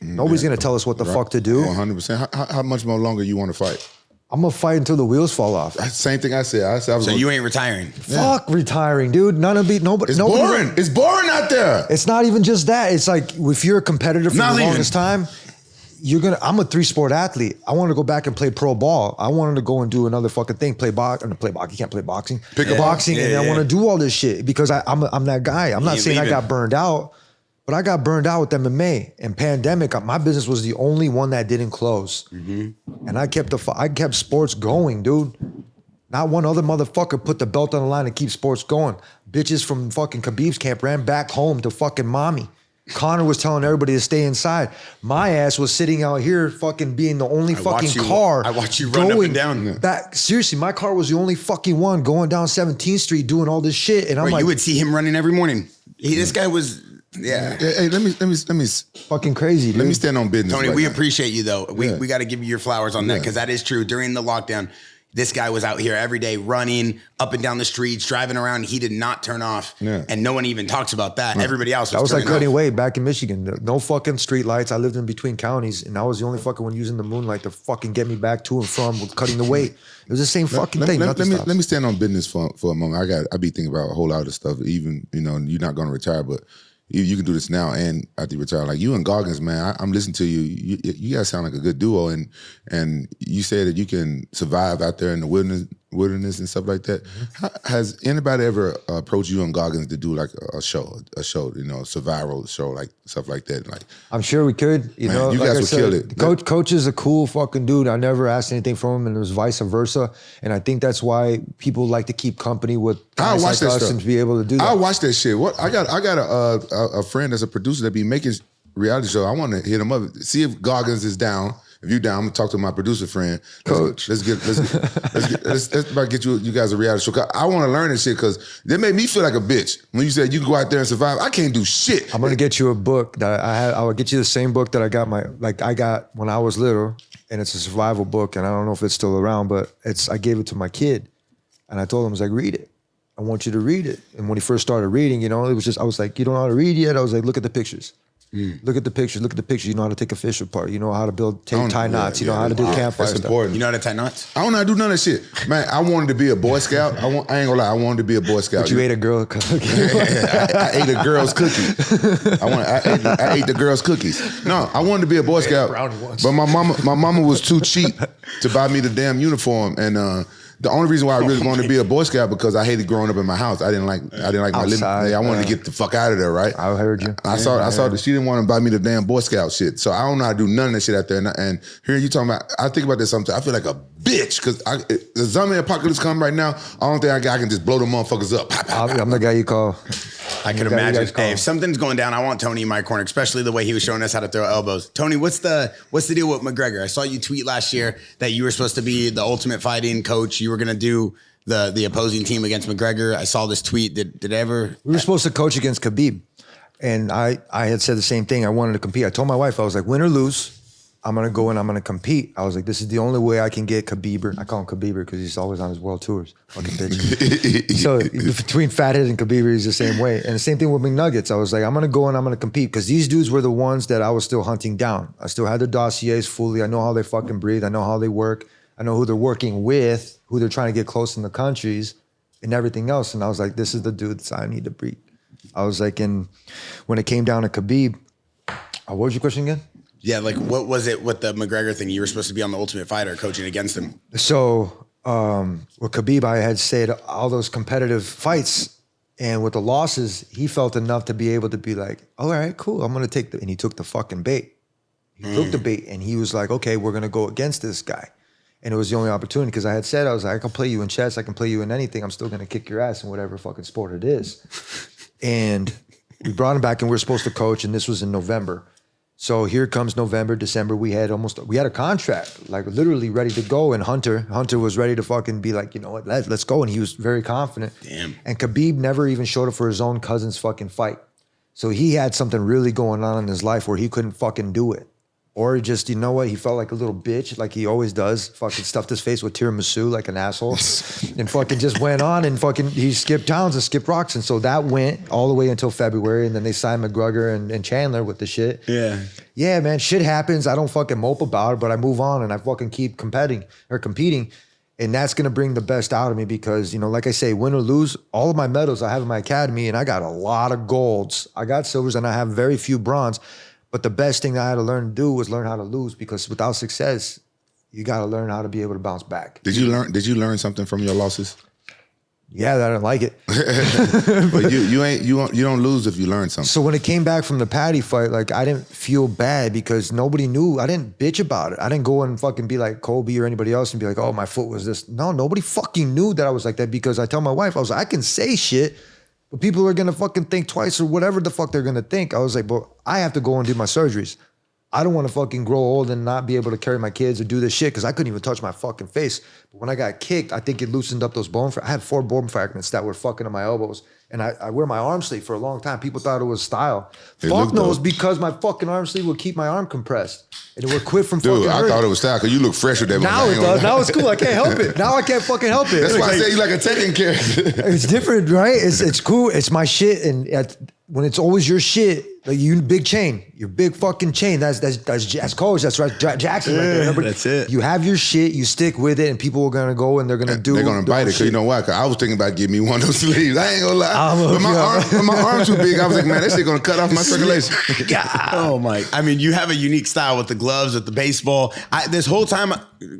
Nobody's going to tell us what the fuck to do. 100%. How much more longer you want to fight? I'm going to fight until the wheels fall off. Same thing I said. I was so you ain't retiring? Fuck retiring, dude. Nobody. It's boring. It's boring out there. It's not even just that. It's like if you're a competitor for the longest time, I'm a 3-sport athlete. I want to go back and play pro ball. I wanted to go and do another fucking thing. Play boxing. You can't play boxing. Pick a boxing, and I want to do all this shit because I'm that guy. I'm not saying I got burned out, but I got burned out with MMA and pandemic. My business was the only one that didn't close, and I kept sports going, dude. Not one other motherfucker put the belt on the line and keep sports going. Bitches from fucking Khabib's camp ran back home to fucking mommy. Connor was telling everybody to stay inside. My ass was sitting out here fucking being the only car. I watch you run up and down. Seriously, my car was the only fucking one going down 17th Street doing all this shit. And I'm like, you would see him running every morning. This guy was, Hey, let me fucking crazy, dude. Let me stand on business. Tony, we appreciate you though. We got to give you your flowers on that because that is true. During the lockdown, this guy was out here every day running up and down the streets, driving around. He did not turn off. Yeah. And no one even talks about that. Everybody else was like cutting weight back in Michigan. No fucking street lights. I lived in between counties and I was the only fucking one using the moonlight to fucking get me back to and from with cutting the weight. It was the same fucking thing. Let me stand on business for a moment. I be thinking about a whole lot of stuff. Even, you know, you're not going to retire, but you can do this now and after you retire. Like you and Goggins, man, I'm listening to you. You guys sound like a good duo. And you say that you can survive out there in the wilderness and stuff like that. Has anybody ever approached you and Goggins to do like a show, you know, survival show, like stuff like that? Like I'm sure we could. You know, you guys would kill it. Coach is a cool fucking dude. I never asked anything from him, and it was vice versa. And I think that's why people like to keep company with guys like us and to be able to do that. I watch that shit. What I got a friend that's a producer that be making reality show. I want to hit him up, see if Goggins is down. if you down, I'm gonna talk to my producer friend. Coach. Let's about get you guys a reality show. 'Cause I want to learn this shit because it made me feel like a bitch. When you said you go out there and survive, I can't do shit. I'm gonna get you a book that I will get you the same book that I got when I was little, and it's a survival book, and I don't know if it's still around, but I gave it to my kid, and I told him, I was like, read it. I want you to read it. And when he first started reading, it was just, I was like, you don't know how to read yet? I was like, look at the pictures. Look at the pictures. Look at the pictures. You know how to take a fish apart. You know how to tie knots. You know how to do campfire That's stuff. important. You know how to tie knots? I don't know how to do none of that shit. Man, I wanted to be a Boy Scout. I ain't gonna lie, I wanted to be a Boy Scout. But you ate a girl cookie. I ate a girl's cookie. I ate the girl's cookies. No, I wanted to be a Boy Scout. But my mama was too cheap to buy me the damn uniform. And the only reason why I really wanted to be a Boy Scout because I hated growing up in my house. I didn't like my living. I wanted to get the fuck out of there, right? I heard you. I saw that she didn't want to buy me the damn Boy Scout shit. So I don't know how to do none of that shit out there. And hearing you talking about, I think about this sometimes. I feel like a bitch because the zombie apocalypse come right now. I don't think I can just blow the motherfuckers up. I'm the guy you call. I can imagine. Hey, if something's going down, I want Tony in my corner, especially the way he was showing us how to throw elbows. Tony, what's the deal with McGregor? I saw you tweet last year that you were supposed to be the ultimate fighting coach. You were going to do the opposing team against McGregor. I saw this tweet. Did ever? We were supposed to coach against Khabib. And I had said the same thing. I wanted to compete. I told my wife, I was like, win or lose, I'm going to go and I'm going to compete. I was like, this is the only way I can get Khabib. I call him Khabib because he's always on his world tours. Fucking bitch. So between Fathead and Khabib, he's the same way. And the same thing with McNuggets. I was like, I'm going to go and I'm going to compete because these dudes were the ones that I was still hunting down. I still had the dossiers fully. I know how they fucking breathe. I know how they work. I know who they're working with, who they're trying to get close in the countries and everything else. And I was like, this is the dudes I need to beat. I was like, and when it came down to Khabib, what was your question again? Yeah, like what was it with the McGregor thing? You were supposed to be on the Ultimate Fighter coaching against him. So with Khabib, I had said all those competitive fights, and with the losses, he felt enough to be able to be like, all right, cool, I'm gonna take and he took the fucking bait. He took the bait, and he was like, okay, we're gonna go against this guy. And it was the only opportunity because I had said, I was like, I can play you in chess, I can play you in anything, I'm still gonna kick your ass in whatever fucking sport it is. And we brought him back and we were supposed to coach, and this was in November. So here comes November, December. We had a contract, like literally ready to go. And Hunter was ready to fucking be like, you know what, let's go. And he was very confident. Damn. And Khabib never even showed up for his own cousin's fucking fight. So he had something really going on in his life where he couldn't fucking do it. Or just, you know what, he felt like a little bitch, like he always does. Fucking stuffed his face with tiramisu like an asshole. And fucking just went on and fucking, he skipped towns and skipped rocks. And so that went all the way until February. And then they signed McGregor and Chandler with the shit. Yeah. Yeah, man, shit happens. I don't fucking mope about it, but I move on and I fucking keep competing. And that's going to bring the best out of me because, you know, like I say, win or lose, all of my medals I have in my academy, and I got a lot of golds. I got silvers and I have very few bronze. But the best thing that I had to learn to do was learn how to lose, because without success, you got to learn how to be able to bounce back. Did you learn something from your losses? Yeah, I didn't like it. But you don't lose if you learn something. So when it came back from the Patty fight, like I didn't feel bad because nobody knew. I didn't bitch about it. I didn't go and fucking be like Kobe or anybody else and be like, oh, my foot was this. No, nobody fucking knew that I was like that, because I tell my wife, I was like, I can say shit, but people are gonna fucking think twice or whatever the fuck they're gonna think. I was like, but I have to go and do my surgeries. I don't want to fucking grow old and not be able to carry my kids or do this shit because I couldn't even touch my fucking face. But when I got kicked, I think it loosened up those bone. I had 4 bone fragments that were fucking in my elbows. And I wear my arm sleeve for a long time. People thought it was style. Fuck knows, because my fucking arm sleeve would keep my arm compressed. And it would quit from fucking hurting. I thought it was style because you look fresh with that. Now it does. Now it's cool. I can't help it. Now I can't fucking help it. That's why I say you like a Tekken character. It's different, right? It's cool. It's my shit. And when it's always your shit, like you big chain, your big fucking chain. That's coach. That's right, Jackson right there. Remember? That's it. You have your shit. You stick with it, and people are gonna go and they're gonna do. They're gonna bite it because you know why? Because I was thinking about giving me one of those sleeves. I ain't gonna lie, but my arm too big. I was like, man, that shit gonna cut off my circulation. Oh my! I mean, you have a unique style with the gloves, with the baseball. This whole time,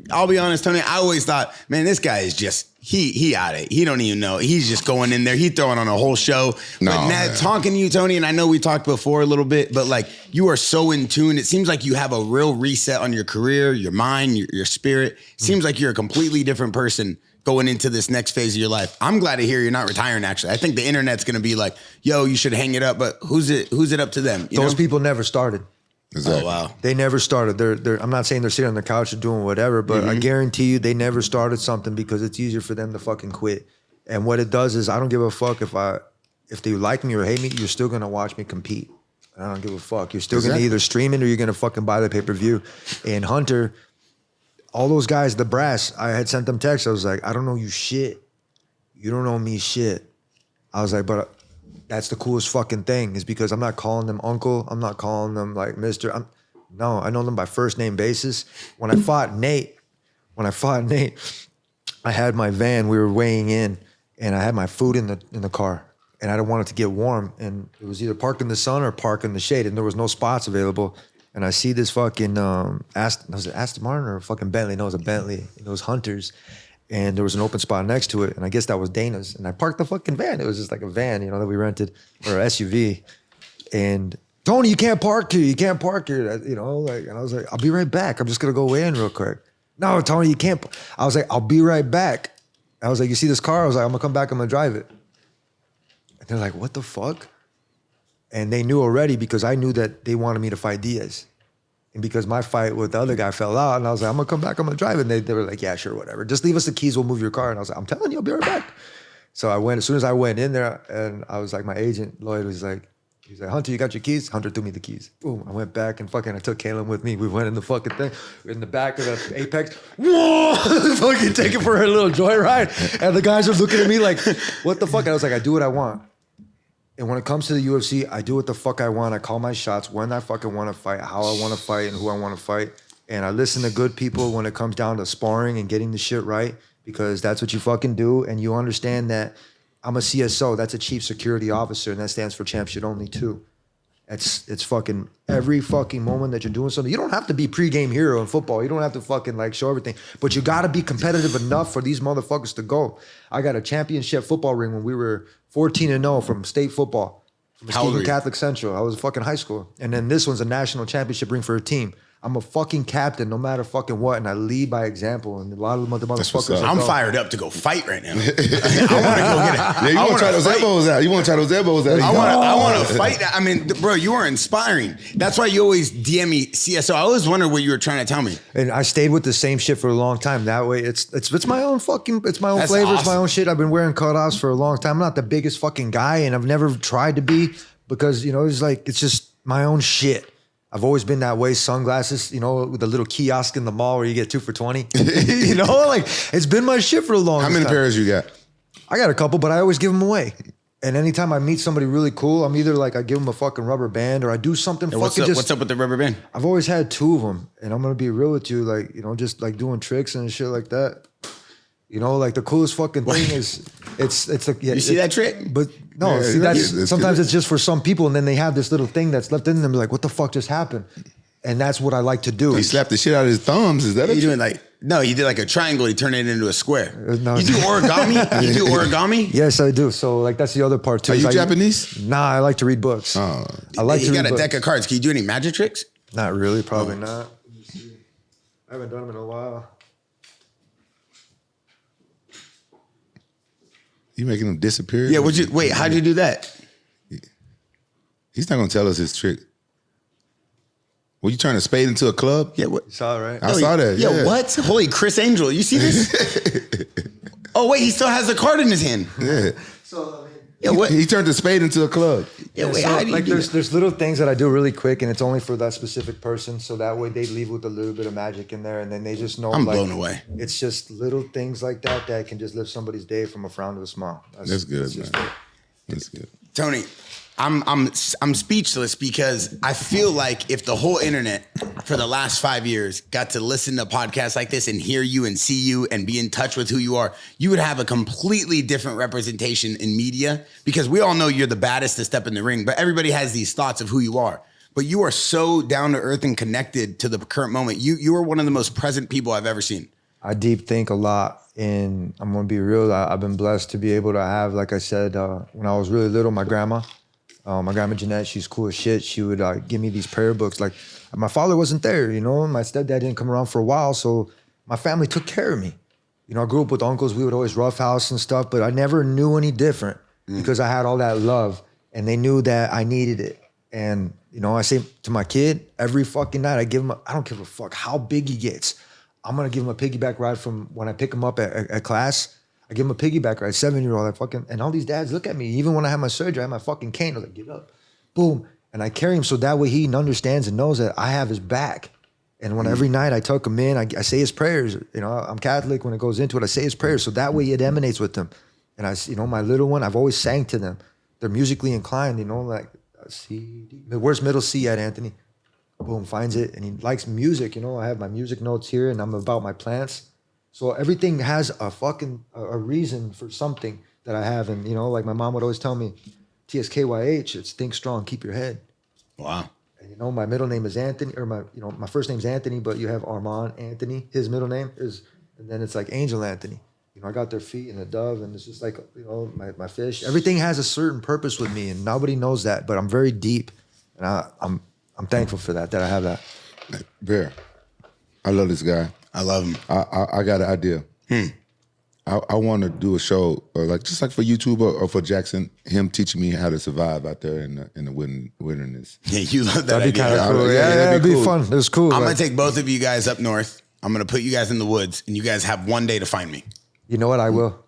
I'll be honest, Tony, I always thought, man, this guy is just. He out it. He don't even know. He's just going in there. He throwing on a whole show. No, but now talking to you, Tony, and I know we talked before a little bit, but like you are so in tune. It seems like you have a real reset on your career, your mind, your spirit. It seems like you're a completely different person going into this next phase of your life. I'm glad to hear you're not retiring, actually. I think the internet's going to be like, yo, you should hang it up, but who's it up to them? Those people never started. Exactly. Oh, wow. They never started. I'm not saying they're sitting on the couch or doing whatever, but I guarantee you they never started something because it's easier for them to fucking quit. And what it does is I don't give a fuck if they like me or hate me, you're still gonna watch me compete. I don't give a fuck. You're still gonna either stream it or you're gonna fucking buy the pay-per-view. And Hunter, all those guys, the brass, I had sent them texts. I was like, I don't know you shit. You don't know me shit. I was like, but that's the coolest fucking thing is because I'm not calling them uncle. I'm not calling them like Mr. No, I know them by first name basis. When I fought Nate, I had my van. We were weighing in, and I had my food in the car, and I didn't want it to get warm. And it was either park in the sun or park in the shade, and there was no spots available. And I see this fucking was it Aston Martin or a fucking Bentley? No, it was a Bentley. It was Hunter's. And there was an open spot next to it, and I guess that was Dana's. And I parked the fucking van. It was just like a van, that we rented, or an SUV. And Tony, you can't park here. You can't park here. And I was like, I'll be right back. I'm just gonna go in real quick. No, Tony, you can't. I was like, I'll be right back. I was like, you see this car? I was like, I'm gonna come back. I'm gonna drive it. And they're like, what the fuck? And they knew already because I knew that they wanted me to fight Diaz. And because my fight with the other guy fell out, and I was like, I'm gonna come back, I'm gonna drive. And they were like, yeah, sure, whatever. Just leave us the keys, we'll move your car. And I was like, I'm telling you, I'll be right back. So I went, as soon as I went in there, and I was like, my agent, Lloyd, he's like, Hunter, you got your keys? Hunter threw me the keys. Boom, I went back and I took Kalen with me. We went in the fucking thing, in the back of the Apex. Whoa, fucking take it for a little joyride. And the guys are looking at me like, what the fuck? And I was like, I do what I want. And when it comes to the UFC, I do what the fuck I want. I call my shots when I fucking want to fight, how I want to fight, and who I want to fight. And I listen to good people when it comes down to sparring and getting the shit right, because that's what you fucking do. And you understand that I'm a CSO. That's a chief security officer, and that stands for champ shit only too. It's fucking every fucking moment that you're doing something. You don't have to be pregame hero in football. You don't have to fucking like show everything, but you got to be competitive enough for these motherfuckers to go. I got a championship football ring when we were 14-0 from state football, from Muskegon Catholic Central. I was fucking high school, and then this one's a national championship ring for a team. I'm a fucking captain no matter fucking what, and I lead by example. And a lot of the motherfuckers. I'm fired up to go fight right now. I want to go get it. Yeah, you want to try those elbows out. You want to try those elbows out. I want to fight. I mean, bro, you are inspiring. That's why you always DM me CSO. I always wondered what you were trying to tell me. And I stayed with the same shit for a long time. That way, it's my own fucking, it's my own That's flavor. awesome. It's my own shit. I've been wearing cutoffs for a long time. I'm not the biggest fucking guy, and I've never tried to be because it's just my own shit. I've always been that way. Sunglasses, with the little kiosk in the mall where you get 2 for $20. It's been my shit for a long time. How many pairs you got? I got a couple, but I always give them away. And anytime I meet somebody really cool, I'm either like I give them a fucking rubber band or I do something What's up with the rubber band? I've always had 2 of them, and I'm gonna be real with you, just like doing tricks and shit like that. The coolest fucking thing is it's like You see that trick? But no, Yeah, see that's sometimes good. it's just for some people, and then they have this little thing that's left in them, like, what the fuck just happened? And that's what I like to do. He slapped the shit out of his thumbs. Is that You it? doing he did like a triangle. He turned it into a square. No. You do origami? You do origami? Yes, I do. So that's the other part too. Are is you I- Japanese? Nah, I like to read books. Oh. I like to You read got a books. deck of cards. Can you do any magic tricks? Not really, probably not. Let me see. I haven't done them in a while. You making him disappear? Yeah. How'd you do that? He's not gonna tell us his trick. Will you turn a spade into a club? Yeah. What? You saw it, right? I saw that. Yeah. What? Holy Chris Angel. You see this? Oh, wait. He still has a card in his hand. Yeah. So, Yeah. What? He turned the spade into a club. Yeah. Wait. so, How do you do that? there's little things that I do really quick, and it's only for that specific person. So that way they leave with a little bit of magic in there, and then they just know. I'm blown away. It's just little things like that can just lift somebody's day from a frown to a smile. That's good, just man. it. That's good. Tony, I'm speechless because I feel like if the whole internet for the last 5 years got to listen to podcasts like this and hear you and see you and be in touch with who you are, you would have a completely different representation in media, because we all know you're the baddest to step in the ring, but everybody has these thoughts of who you are. But you are so down to earth and connected to the current moment. You are one of the most present people I've ever seen. I deep think a lot, and I'm gonna be real. I've been blessed to be able to have, like I said, when I was really little, my grandma Jeanette, she's cool as shit. She would give me these prayer books. Like, my father wasn't there, my stepdad didn't come around for a while, so my family took care of me. I grew up with uncles. We would always roughhouse and stuff, but I never knew any different because I had all that love, and they knew that I needed it. And, you know, I say to my kid, every fucking night, I give him, I don't give a fuck how big he gets. I'm going to give him a piggyback ride from when I pick him up at class. I give him a piggyback ride, 7-year-old. And all these dads look at me. Even when I had my surgery, I had my fucking cane. I was like, get up. Boom. And I carry him so that way he understands and knows that I have his back. And when every night I tuck him in, I say his prayers. You know, I'm Catholic. When it goes into it, I say his prayers. So that way it emanates with them. And I, you know, my little one, I've always sang to them. They're musically inclined, you know, like C, D. Where's middle C at, Anthony? Boom, finds it. And he likes music, you know. I have my music notes here and I'm about my plants. So everything has a fucking, a reason for something that I have. And, you know, like my mom would always tell me, TSKYH, it's think strong, keep your head. Wow. And, you know, my middle name is Anthony, or my first name's Anthony, but you have Armand Anthony. His middle name is, and then it's like Angel Anthony. You know, I got their feet and a dove, and it's just like, you know, my fish. Everything has a certain purpose with me, and nobody knows that, but I'm very deep. And I'm thankful for that I have that. Bear, I love this guy. I love him. I got an idea. I want to do a show, like just like for YouTube or for Jackson, him teaching me how to survive out there in the wilderness. Yeah, you love that That'd be idea. kind of cool. Yeah, Yeah, that'd it'd be be cool. fun. It was cool. I'm like, going to take both of you guys up north. I'm going to put you guys in the woods, and you guys have one day to find me. you know what? I will.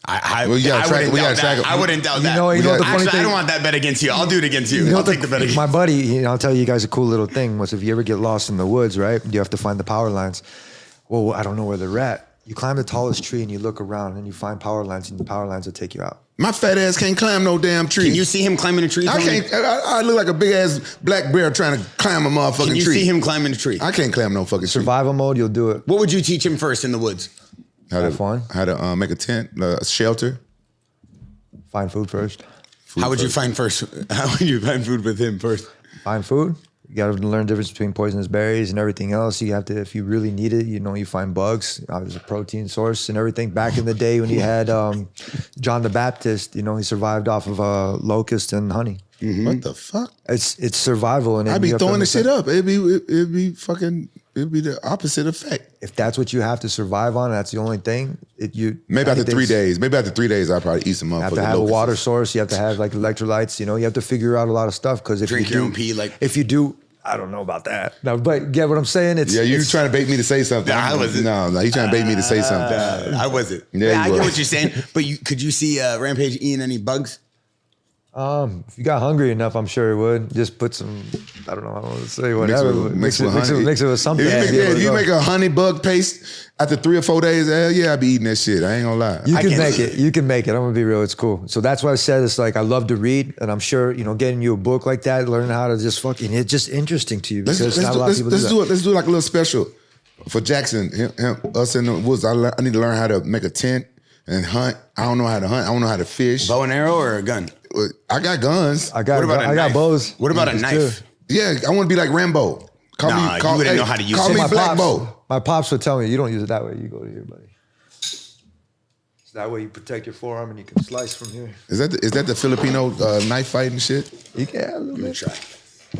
Well, you gotta track it. We gotta track it. I wouldn't doubt that. You know what the funny Actually, I thing- don't want that bet against you. I'll do it against you. You know, I'll take the bet against my buddy, you know, I'll tell you guys a cool little thing was if you ever get lost in the woods, right? You have to find the power lines. Well, I don't know where they're at. You climb the tallest tree and you look around and you find power lines, and the power lines will take you out. My fat ass can't climb no damn tree. Can you see him climbing a tree? I Tony? can't. I look like a big ass black bear trying to climb a motherfucking Can you tree. see him climbing a tree? I can't climb no fucking tree. Survival mode, you'll do it. What would you teach him first in the woods? Have fun. How to make a tent, a shelter. Find food first. How would you find first? How would you find food with him first? Find food. You got to learn the difference between poisonous berries and everything else. You have to, if you really need it, you know, you find bugs. There's a protein source and everything. Back in the day when you had John the Baptist, you know, he survived off of locust and honey. What the fuck? It's survival. And I'd be throwing the shit up. It'd be the opposite effect. If that's what you have to survive on, that's the only thing. Maybe after 3 days. Maybe after 3 days, I'll probably eat some motherfucking You have to have locusts. a water source. You have to have like electrolytes. You know, you have to figure out a lot of stuff because if Drink you your do, own pee, like- if you do, I don't know about that. No, but get what I'm saying? It's Yeah, you it's, trying to bait me to say something. Nah, I wasn't. No, you trying to bait me to say something. I wasn't. Yeah, I you get were. what you're saying. But could you see Rampage eating any bugs? If you got hungry enough, I'm sure it would. Just put some, I don't know, I don't want to say whatever. Mix it with something. If you make a honey bug paste after 3 or 4 days, hell yeah, I'd be eating that shit. I ain't gonna lie. You I can can't- make it. You can make it. I'm gonna be real. It's cool. So that's why I said it's like I love to read, and I'm sure you know getting you a book like that, learning how to just fucking it's just interesting to you because not a lot of people do that. Let's do like a little special for Jackson. Us in the woods. I need to learn how to make a tent and hunt. I don't know how to hunt. I don't know how to fish. Bow and arrow or a gun? I got guns. I got What about a I got knife? bows. What about a It's knife? too. Yeah, I want to be like Rambo. Nah, you wouldn't know how to use Call it. me My Black pops, Bow. my pops would tell me you don't use it that way. You go to here, buddy. So that way you protect your forearm and you can slice from here. Is that the Filipino knife fighting shit? You can a little Let me bit. try.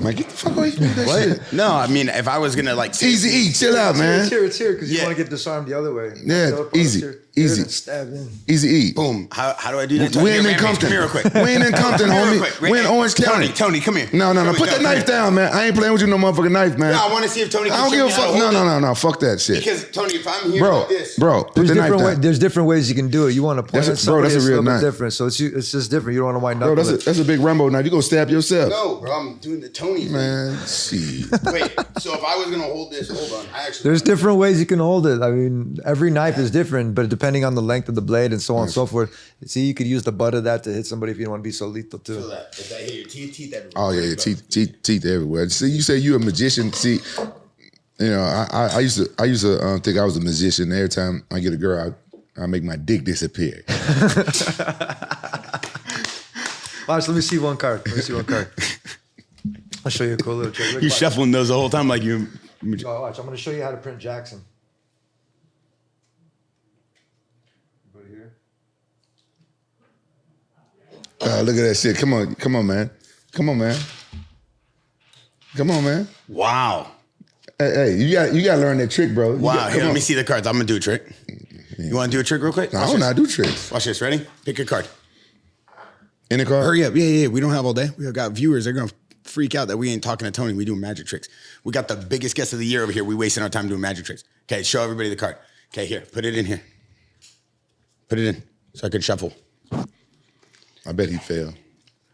Man, get the fuck away from me with that shit. No, I mean, if I was gonna like Easy E, chill out, man. It's here because you Yeah. want to get disarmed the other way. Yeah, Teleport easy, here, easy. and stab in. Easy E. boom. How do I do that? We ain't in Rampage, Compton. Come here real quick. We ain't in Compton, Come here real homie. quick. We in Orange County. Tony, come here. No. Here we Put go. that knife down, man. I ain't playing with you no motherfucking knife, man. No, I want to see if Tony I can don't show give a me how to fuck. hold it. No. Fuck that shit. Because Tony, if I'm here Bro, like this, put There's the knife different, down. there's different ways you can do it. You want to point That's at a- bro, somebody, that's a it's real little bit knife. different. So it's just different. You don't want to wind Bro, up with it. that's a big Rambo knife. You gonna stab yourself. no, bro, I'm doing the Tony thing. Man, shit. Wait, so if I was gonna hold this, hold on. I actually There's different ways you can hold it. I mean, every knife is different, but depending on the length of the blade and so on and so forth. See, you could use the butt of that to hit somebody if you don't want to be so lethal feel too. that. If I hit your teeth everywhere. Oh yeah, teeth everywhere. See, you say you a magician. See, you know, I used to think I was a magician. Every time I get a girl, I make my dick disappear. Watch, let me see one card. I'll show you a cool little trick. Look, You're watch. shuffling those the whole time like you. Oh, watch, I'm going to show you how to print Jackson. Everybody here? Look at that shit. Come on, man. Come on, man. Wow. Hey, you got to learn that trick, bro. Wow. Here, let Come me see the cards. I'm gonna do a trick. You want to do a trick real quick? on. I Watch don't this. know how to do tricks. Watch this. Ready? Pick a card. In the car. Hurry up. Yeah. We don't have all day. We got viewers. They're gonna freak out that we ain't talking to Tony. We doing magic tricks. We got the biggest guest of the year over here. We wasting our time doing magic tricks. Okay, show everybody the card. Okay, here, put it in here. Put it in so I could shuffle. I bet he failed.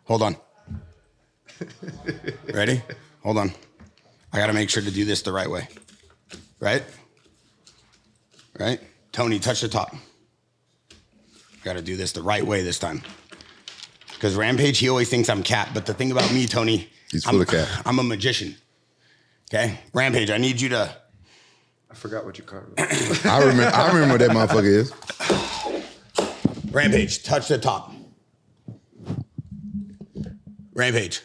Hold on. Ready? Hold on. I got to make sure to do this the right way. Right? Right? Tony, touch the top. I got to do this the right way this time. Because Rampage, he always thinks I'm cat. But the thing about me, Tony, He's full of cat. I'm a magician. Okay? Rampage, I need you to... I forgot what your card was. I remember what that motherfucker is. Rampage, touch the top. Rampage,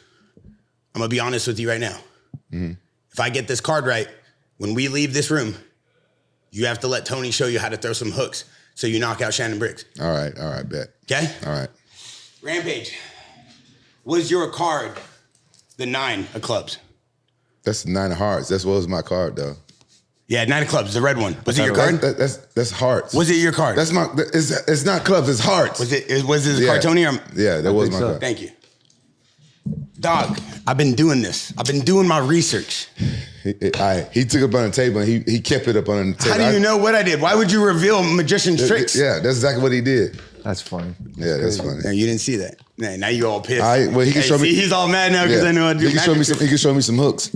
I'm going to be honest with you right now. Mm-hmm. If I get this card right, when we leave this room, you have to let Tony show you how to throw some hooks so you knock out Shannon Briggs. All right, bet. Okay? All right. Rampage, was your card the 9 of clubs? That's the 9 of hearts. That's what was my card, though. Yeah, 9 of clubs, the red one. Was it your card? That's hearts. Was it your card? That's my. It's not clubs. It's hearts. Was this a card, Tony? Yeah, that was my card. Thank you. Dog, I've been doing this. I've been doing my research. He took it up on the table and he kept it up on the table. How do you know what I did? Why would you reveal magician's tricks? Yeah, that's exactly what he did. That's funny. Yeah, that's funny. No, you didn't see that. Now you all pissed. Well, he can show me. See, he's all mad now because I know I do. He can show me some hooks.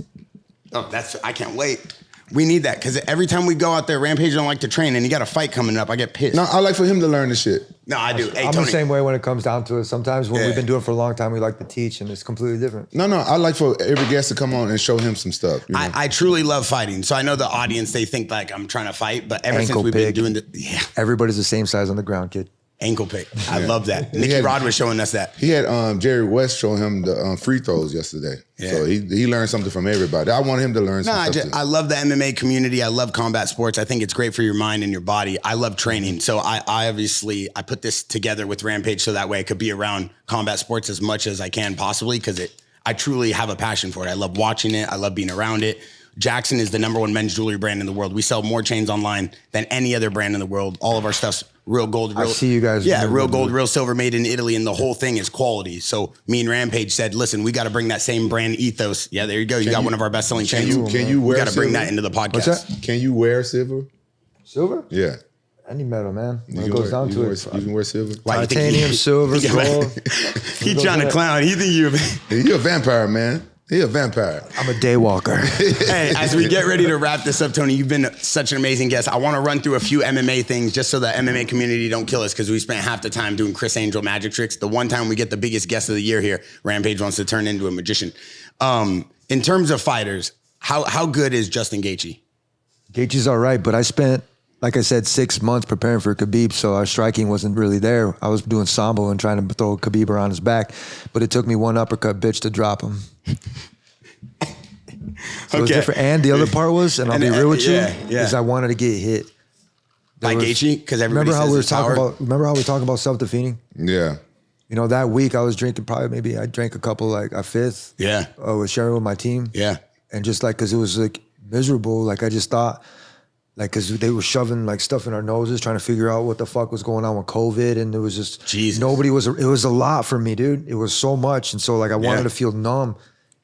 Oh, I can't wait. We need that because every time we go out there, Rampage don't like to train, and he got a fight coming up. I get pissed. No, I like for him to learn the shit. No, I do. Hey, I'm Tony. the same way when it comes down to it. Sometimes when we've been doing it for a long time, we like to teach, and it's completely different. No, I like for every guest to come on and show him some stuff. You know? I truly love fighting. So I know the audience, they think like I'm trying to fight, but ever since Ankle we've been pick. doing the Everybody's the same size on the ground, kid. ankle pick. I love that. Nicky Rod was showing us that. He had Jerry West show him the free throws yesterday. Yeah. So he learned something from everybody. I want him to learn something. I love the MMA community. I love combat sports. I think it's great for your mind and your body. I love training. So I obviously put this together with Rampage so that way I could be around combat sports as much as I can possibly because I truly have a passion for it. I love watching it. I love being around it. JAXXON is the #1 men's jewelry brand in the world. We sell more chains online than any other brand in the world. All of our stuff's real gold. Real, I see you guys. Yeah, real gold, real silver, made in Italy, and the whole thing is quality. So me and Rampage said, listen, we got to bring that same brand ethos. Yeah, there you go. You got one of our best-selling chains. Can you wear We got to bring silver? that into the podcast. What's that? Can you wear silver? Silver? Yeah. Any metal, man. When You it goes down to you it. can wear silver. Why you think Titanium, silver, Yeah, gold. He trying to clown. He think you. You're a vampire, man. He a vampire. I'm a day walker. Hey, as we get ready to wrap this up, Tony, you've been such an amazing guest. I want to run through a few MMA things just so the MMA community don't kill us because we spent half the time doing Chris Angel magic tricks. The one time we get the biggest guest of the year here, Rampage wants to turn into a magician. In terms of fighters, how good is Justin Gaethje? Gaethje's all right, but I spent, like I said, 6 months preparing for Khabib, so our striking wasn't really there. I was doing sambo and trying to throw Khabib around his back, but it took me one uppercut, bitch, to drop him. So it was different. And the other part was, and I'll be real with you, is I wanted to get hit. By Gaethje? Because everybody remember how says we were it's talking power? about? Remember how we were talking about self-defeating? Yeah. You know, that week I was drinking I drank a couple, like a fifth. Yeah. I was sharing with my team. Yeah. And just like, cause it was like miserable. Like I just thought, like, cause they were shoving like stuff in our noses, trying to figure out what the fuck was going on with COVID. And it was just, Jesus. it was a lot for me, dude. It was so much. And so like, I wanted to feel numb,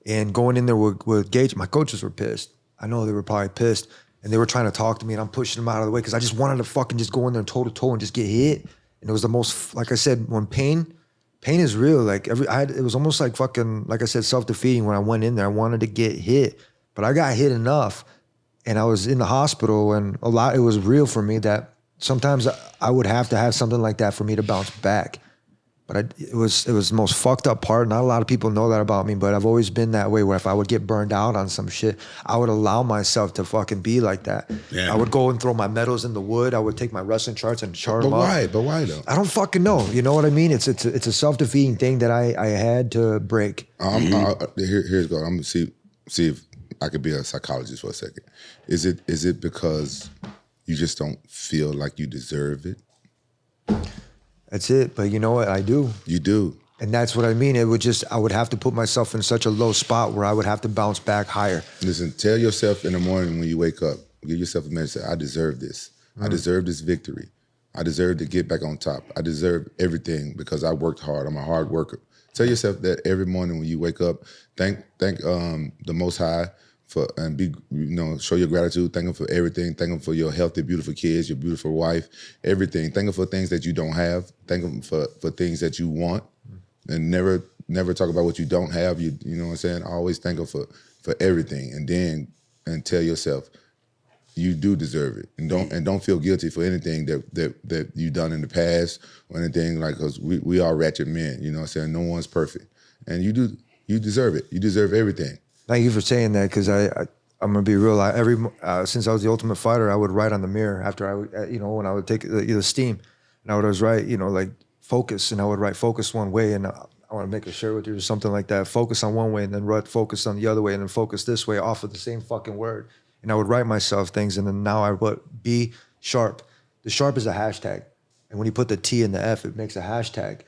and going in there with Gage, my coaches were pissed. I know they were probably pissed, and they were trying to talk to me, and I'm pushing them out of the way cause I just wanted to fucking just go in there toe to toe and just get hit. And it was the most, like I said, when pain is real. Like it was almost like fucking, like I said, self-defeating when I went in there. I wanted to get hit, but I got hit enough, and I was in the hospital, and it was real for me that sometimes I would have to have something like that for me to bounce back. But it was the most fucked up part. Not a lot of people know that about me, but I've always been that way where if I would get burned out on some shit, I would allow myself to fucking be like that. Yeah. I would go and throw my medals in the wood. I would take my wrestling charts and chart them up. But why though? I don't fucking know. You know what I mean? It's a self-defeating thing that I had to break. Here's go. I'm gonna see if I could be a psychologist for a second. Is it because you just don't feel like you deserve it? That's it. But you know what? I do. You do. And that's what I mean. I would have to put myself in such a low spot where I would have to bounce back higher. Listen, tell yourself in the morning when you wake up, give yourself a message, say, I deserve this. I deserve this victory. I deserve to get back on top. I deserve everything because I worked hard. I'm a hard worker. Tell yourself that every morning when you wake up. Thank the Most High for and be show your gratitude. Thank Him for everything. Thank Him for your healthy, beautiful kids, your beautiful wife, everything. Thank Him for things that you don't have. Thank Him for things that you want, and never talk about what you don't have. You know what I'm saying? Always thank Him for everything, and tell yourself you do deserve it, and don't feel guilty for anything that you've done in the past or anything, like, because we are ratchet men. You know what I'm saying? No one's perfect, and you deserve it. You deserve everything. Thank you for saying that, because I'm gonna be real. Since I was the Ultimate Fighter, I would write on the mirror after I would, when I would take the steam, and I would always write, like focus, and I would write focus one way, and I want to make a shirt with you or something like that. Focus on one way, and then write focus on the other way, and then focus this way off of the same fucking word. And I would write myself things, and then now I would be sharp. The sharp is a hashtag, and when you put the T and the F, it makes a hashtag.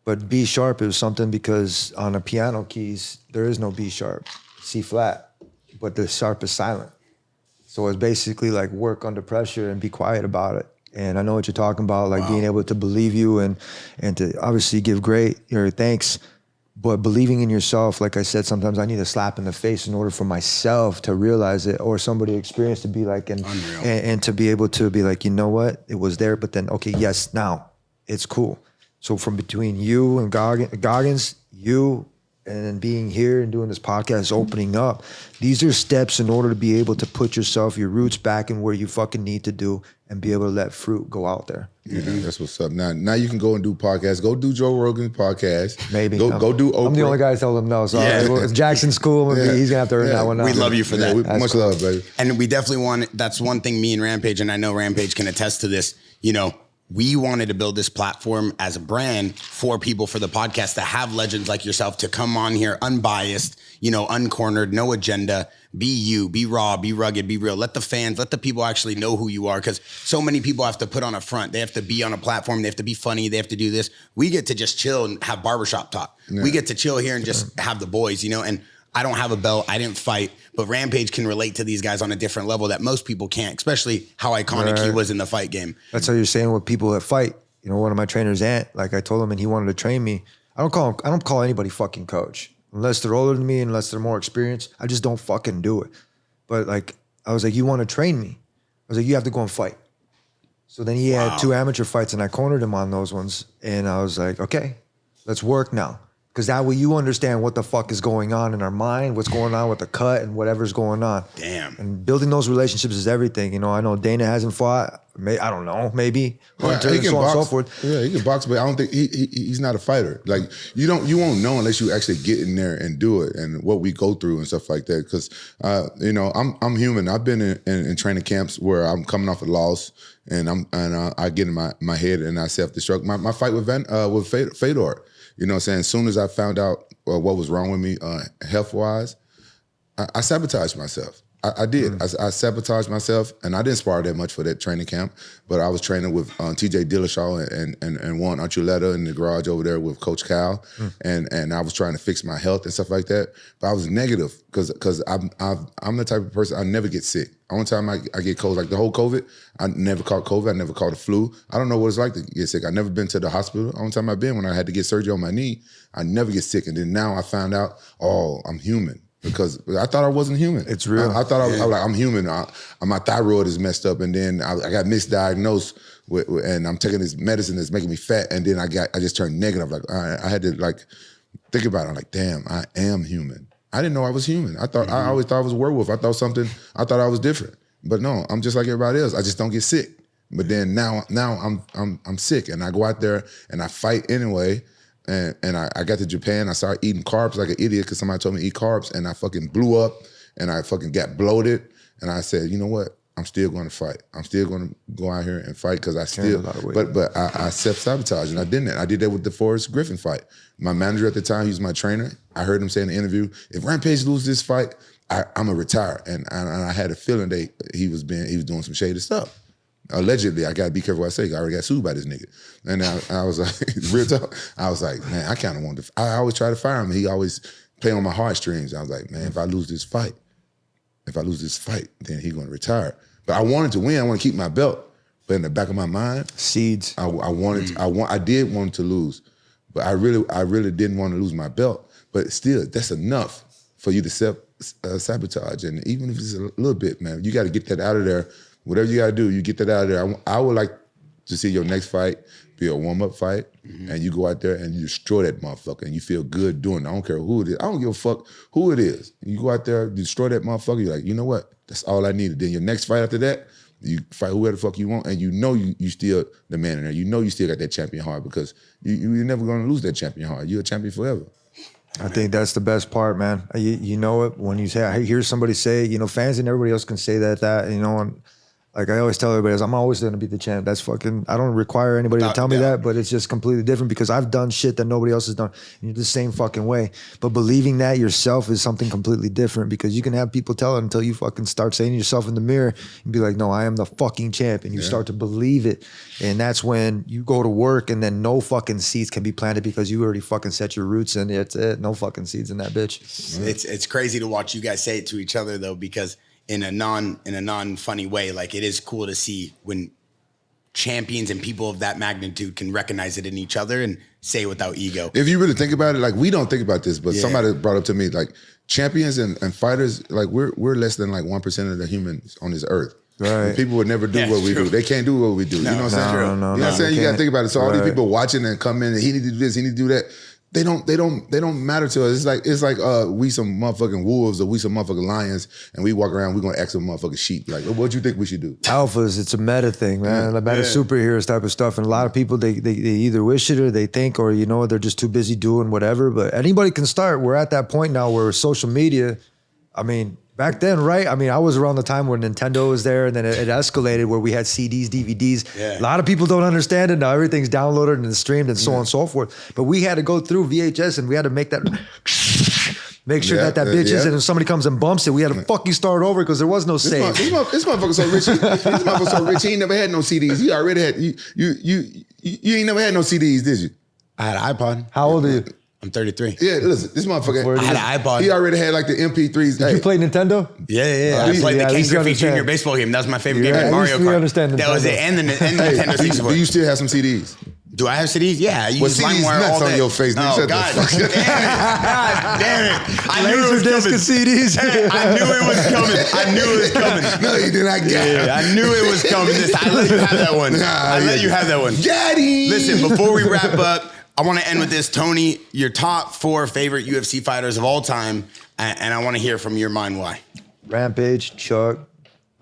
But B sharp is something because on the piano keys there is no B sharp, C flat, but the sharp is silent. So it's basically like work under pressure and be quiet about it. And I know what you're talking about, like being able to believe you and to obviously give your thanks. But believing in yourself, like I said, sometimes I need a slap in the face in order for myself to realize it, or somebody experience to be like, and to be able to be like, you know what, it was there, but then, okay, yes, now it's cool. So from between you and Goggins, you and then being here and doing this podcast, opening up, these are steps in order to be able to put your roots back in where you fucking need to do and be able to let fruit go out there. Yeah, that's what's up. Now you can go and do podcasts. Go do Joe Rogan's podcast. Maybe. Go do Oprah. I'm the only guy that told him no. So it's JAXXON's cool. He's going to have to earn that one out. We love you for that. Much love, baby. And we definitely that's one thing me and Rampage, and I know Rampage can attest to this, we wanted to build this platform as a brand for people, for the podcast, to have legends like yourself to come on here unbiased, uncornered, no agenda, be you, be raw, be rugged, be real. Let the people actually know who you are, because so many people have to put on a front. They have to be on a platform. They have to be funny. They have to do this. We get to just chill and have barbershop talk. Yeah. We get to chill here and just have the boys, and I don't have a belt. I didn't fight, but Rampage can relate to these guys on a different level that most people can't, especially how iconic he was in the fight game. That's how you're saying with people that fight. One of my trainers, Ant, like I told him, and he wanted to train me. I don't call anybody fucking coach unless they're older than me, unless they're more experienced. I just don't fucking do it. But like, I was like, you want to train me? I was like, you have to go and fight. So then he had 2 amateur fights, and I cornered him on those ones. And I was like, okay, let's work now. Because that way you understand what the fuck is going on in our mind, what's going on with the cut and whatever's going on. Damn. And building those relationships is everything. I know Dana hasn't fought. I don't know, maybe. Hunter, and so on and so forth. Yeah, he can box, but I don't think he's not a fighter. Like, you won't know unless you actually get in there and do it, and what we go through and stuff like that. Because I'm human. I've been in training camps where I'm coming off a loss, and I get in my head and I self-destruct. My fight with Fedor. You know what I'm saying? As soon as I found out what was wrong with me health-wise, I sabotaged myself. I did. I sabotaged myself, and I didn't spar that much for that training camp, but I was training with TJ Dillashaw and Juan Archuleta in the garage over there with Coach Cal, and I was trying to fix my health and stuff like that, but I was negative because I'm the type of person, I never get sick. Only time I get cold, like the whole COVID, I never caught COVID, I never caught a flu. I don't know what it's like to get sick. I never been to the hospital. Only time I've been when I had to get surgery on my knee, I never get sick, and then now I found out, I'm human. Because I thought I wasn't human. It's real. I thought I was like, I'm human. My thyroid is messed up, and then I got misdiagnosed and I'm taking this medicine that's making me fat, and then I just turned negative. Like I had to think about it. I'm like, damn, I am human. I didn't know I was human. I always thought I was a werewolf. I thought I was different. But no, I'm just like everybody else. I just don't get sick. But then now I'm sick, and I go out there and I fight anyway. And I got to Japan. I started eating carbs like an idiot because somebody told me to eat carbs, and I fucking blew up, and I fucking got bloated. And I said, you know what? I'm still going to fight. I'm still going to go out here and fight because I self-sabotaged, and I did that. I did that with the Forrest Griffin fight. My manager at the time, he was my trainer. I heard him say in the interview, if Rampage loses this fight, I'm going to retire. And I had a feeling that he was doing some shady stuff. Allegedly, I gotta be careful what I say. I already got sued by this nigga. And I was like, real talk. I was like, man, I kind of wanted to. I always try to fire him. He always play on my heartstrings. I was like, man, if I lose this fight, then he's gonna retire. But I wanted to win. I want to keep my belt. But in the back of my mind, seeds. I did want to lose. but I really didn't want to lose my belt. But still, that's enough for you to sabotage. And even if it's a little bit, man, you got to get that out of there. Whatever you got to do, you get that out of there. I would like to see your next fight be a warm-up fight, and you go out there and you destroy that motherfucker, and you feel good doing it. I don't care who it is. I don't give a fuck who it is. You go out there, destroy that motherfucker, you're like, you know what? That's all I needed. Then your next fight after that, you fight whoever the fuck you want, and you know you still the man in there. You know you still got that champion heart because you're never going to lose that champion heart. You're a champion forever. I think that's the best part, man. You know it when you say, I hear somebody say, you know, fans and everybody else can say that, you know, and like I always tell everybody, I'm always going to be the champ. That's fucking, I don't require anybody to tell me that, but it's just completely different because I've done shit that nobody else has done in the same fucking way. But believing that yourself is something completely different because you can have people tell it until you fucking start saying to yourself in the mirror and be like, no, I am the fucking champ. And you start to believe it. And that's when you go to work and then no fucking seeds can be planted because you already fucking set your roots and it's it. No fucking seeds in that bitch. It's crazy to watch you guys say it to each other though, because in a non funny way, like it is cool to see when champions and people of that magnitude can recognize it in each other and say it without ego. If you really think about it, like we don't think about this, but somebody brought up to me, like champions and fighters, like we're less than like 1% of the humans on this earth. Right. And people would never do what we do. They can't do what we do. No, you know what I'm saying? no, you know what I'm saying? You got to think about it. So all these people watching and come in and he need to do this, he need to do that. They don't matter to us. It's like we some motherfucking wolves or we some motherfucking lions and we walk around, we gonna act some motherfucking sheep. Like, what you think we should do? Alphas, it's a meta thing, man. The meta superheroes type of stuff. And a lot of people, they either wish it or they think, or, you know, they're just too busy doing whatever. But anybody can start. We're at that point now where social media, I mean, back then, right? I mean, I was around the time where Nintendo was there and then it escalated where we had CDs, DVDs. Yeah. A lot of people don't understand it now. Everything's downloaded and streamed and so on and so forth. But we had to go through VHS and we had to make that, make sure that bitch is, and if somebody comes and bumps it, we had to fucking start over because there was no save. This motherfucker so rich. This motherfucker so rich. He ain't never had no CDs. He already had, you ain't never had no CDs, did you? I had an iPod. How old are you? I'm 33. Yeah, listen, this motherfucker. I had an iPod. He already had like the MP3s. Did you play Nintendo? Yeah. I played the Ken Griffey Jr. baseball game. That was my favorite game. Mario Kart. Understand that was it. And the Nintendo 64. Do you still have some CDs? Do I have CDs? Yeah, I use CDs LimeWire all day. on your face. Oh, Shut God. the fuck up. God damn it. I knew it was Laserdisc coming. and CDs. I knew it was coming. I knew it was coming. No, you did not get it. I knew it was coming. I let you have that one. I let you have that one. Daddy. Listen, before we wrap up, I want to end with this. Tony, your top 4 favorite UFC fighters of all time, and I want to hear from your mind why. Rampage, Chuck,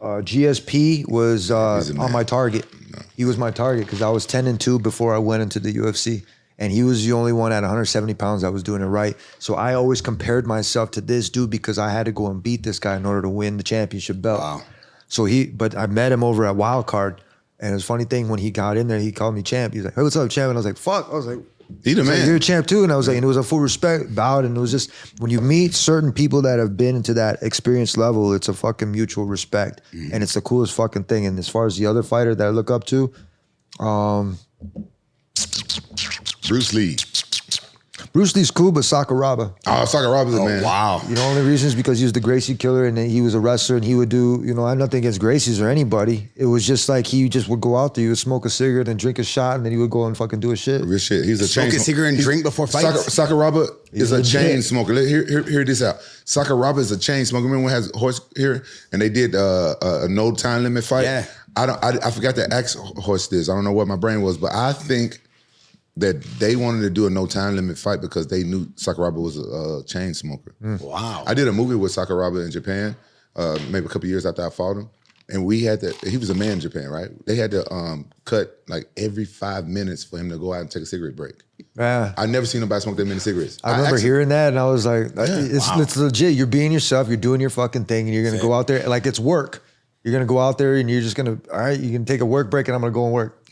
GSP was on my target. No. He was my target because I was 10-2 before I went into the UFC. And he was the only one at 170 pounds that was doing it right. So I always compared myself to this dude because I had to go and beat this guy in order to win the championship belt. Wow. So but I met him over at Wildcard. And it was a funny thing, when he got in there, he called me champ. He was like, hey, what's up, champ? And I was like, fuck. I was like, he the man. You're a champ too. And I was like, and it was a full respect, bowed. And it was just, when you meet certain people that have been into that experience level, it's a fucking mutual respect. And it's the coolest fucking thing. And as far as the other fighter that I look up to, Bruce Lee. Bruce Lee's cool, but Sakuraba. Oh, Sakuraba's a man. Wow. You know, only reason is because he was the Gracie killer and he was a wrestler and he would do, you know, I have nothing against Gracies or anybody. It was just like he just would go out there, he would smoke a cigarette and drink a shot and then he would go and fucking do his shit. Real shit. He's a Smoke a cigarette and drink before fights? Sakuraba is a chain legit. smoker. Hear this out. Sakuraba is a chain smoker. Remember when he has horse here and they did a no time limit fight? Yeah. I forgot to ask Horse this. I don't know what my brain was, but I think that they wanted to do a no time limit fight because they knew Sakuraba was a chain smoker. Wow. I did a movie with Sakuraba in Japan, maybe a couple years after I fought him. And we had to, he was a man in Japan, right? They had to cut like every 5 minutes for him to go out and take a cigarette break. Yeah. I never seen nobody smoke that many cigarettes. I remember hearing that and I was like, it's legit. You're being yourself, you're doing your fucking thing and you're going to go out there, like it's work. You're going to go out there and you're just going to, all right, you can take a work break and I'm going to go and work.